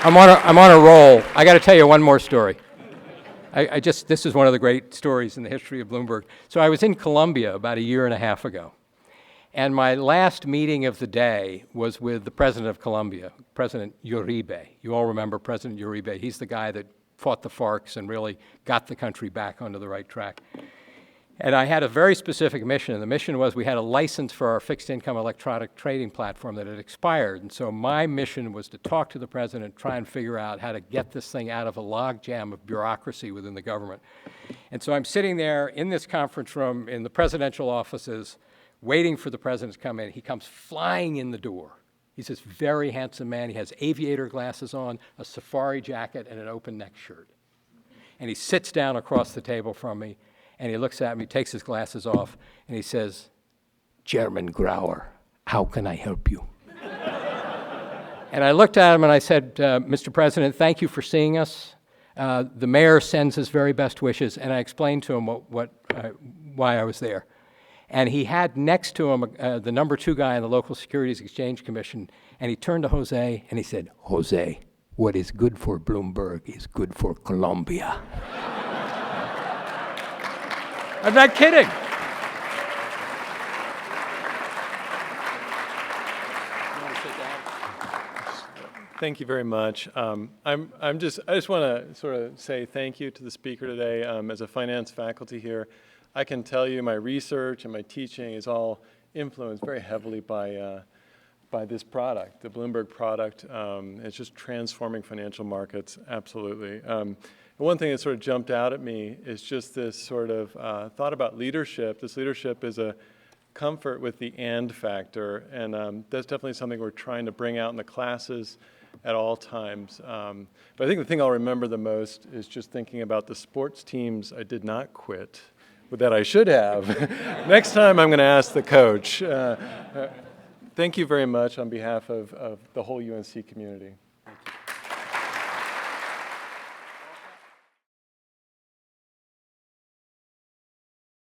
I'm on a roll. I got to tell you one more story. This is one of the great stories in the history of Bloomberg. So I was in Colombia about a year and a half ago. And my last meeting of the day was with the president of Colombia, President Uribe. You all remember President Uribe. He's the guy that fought the FARCs and really got the country back onto the right track. And I had a very specific mission, and the mission was we had a license for our fixed income electronic trading platform that had expired. And so my mission was to talk to the president, try and figure out how to get this thing out of a logjam of bureaucracy within the government. And so I'm sitting there in this conference room in the presidential offices, waiting for the president to come in. He comes flying in the door. He's this very handsome man. He has aviator glasses on, a safari jacket, and an open neck shirt. And he sits down across the table from me, and he looks at me, takes his glasses off, and he says, "Chairman Grauer, how can I help you?" And I looked at him and I said, "Mr. President, thank you for seeing us. The mayor sends his very best wishes," and I explained to him why I was there. And he had next to him the number 2 guy in the local Securities Exchange Commission, and he turned to Jose and he said, "Jose, what is good for Bloomberg is good for Colombia." I'm not kidding. Thank you very much. I just want to sort of say thank you to the speaker today. As a finance faculty here, I can tell you my research and my teaching is all influenced very heavily by this product, the Bloomberg product. It's just transforming financial markets, absolutely. One thing that sort of jumped out at me is just this sort of thought about leadership. This leadership is a comfort with the and factor, and that's definitely something we're trying to bring out in the classes at all times. But I think the thing I'll remember the most is just thinking about the sports teams I did not quit, but that I should have. Next time I'm going to ask the coach. Thank you very much on behalf of the whole UNC community.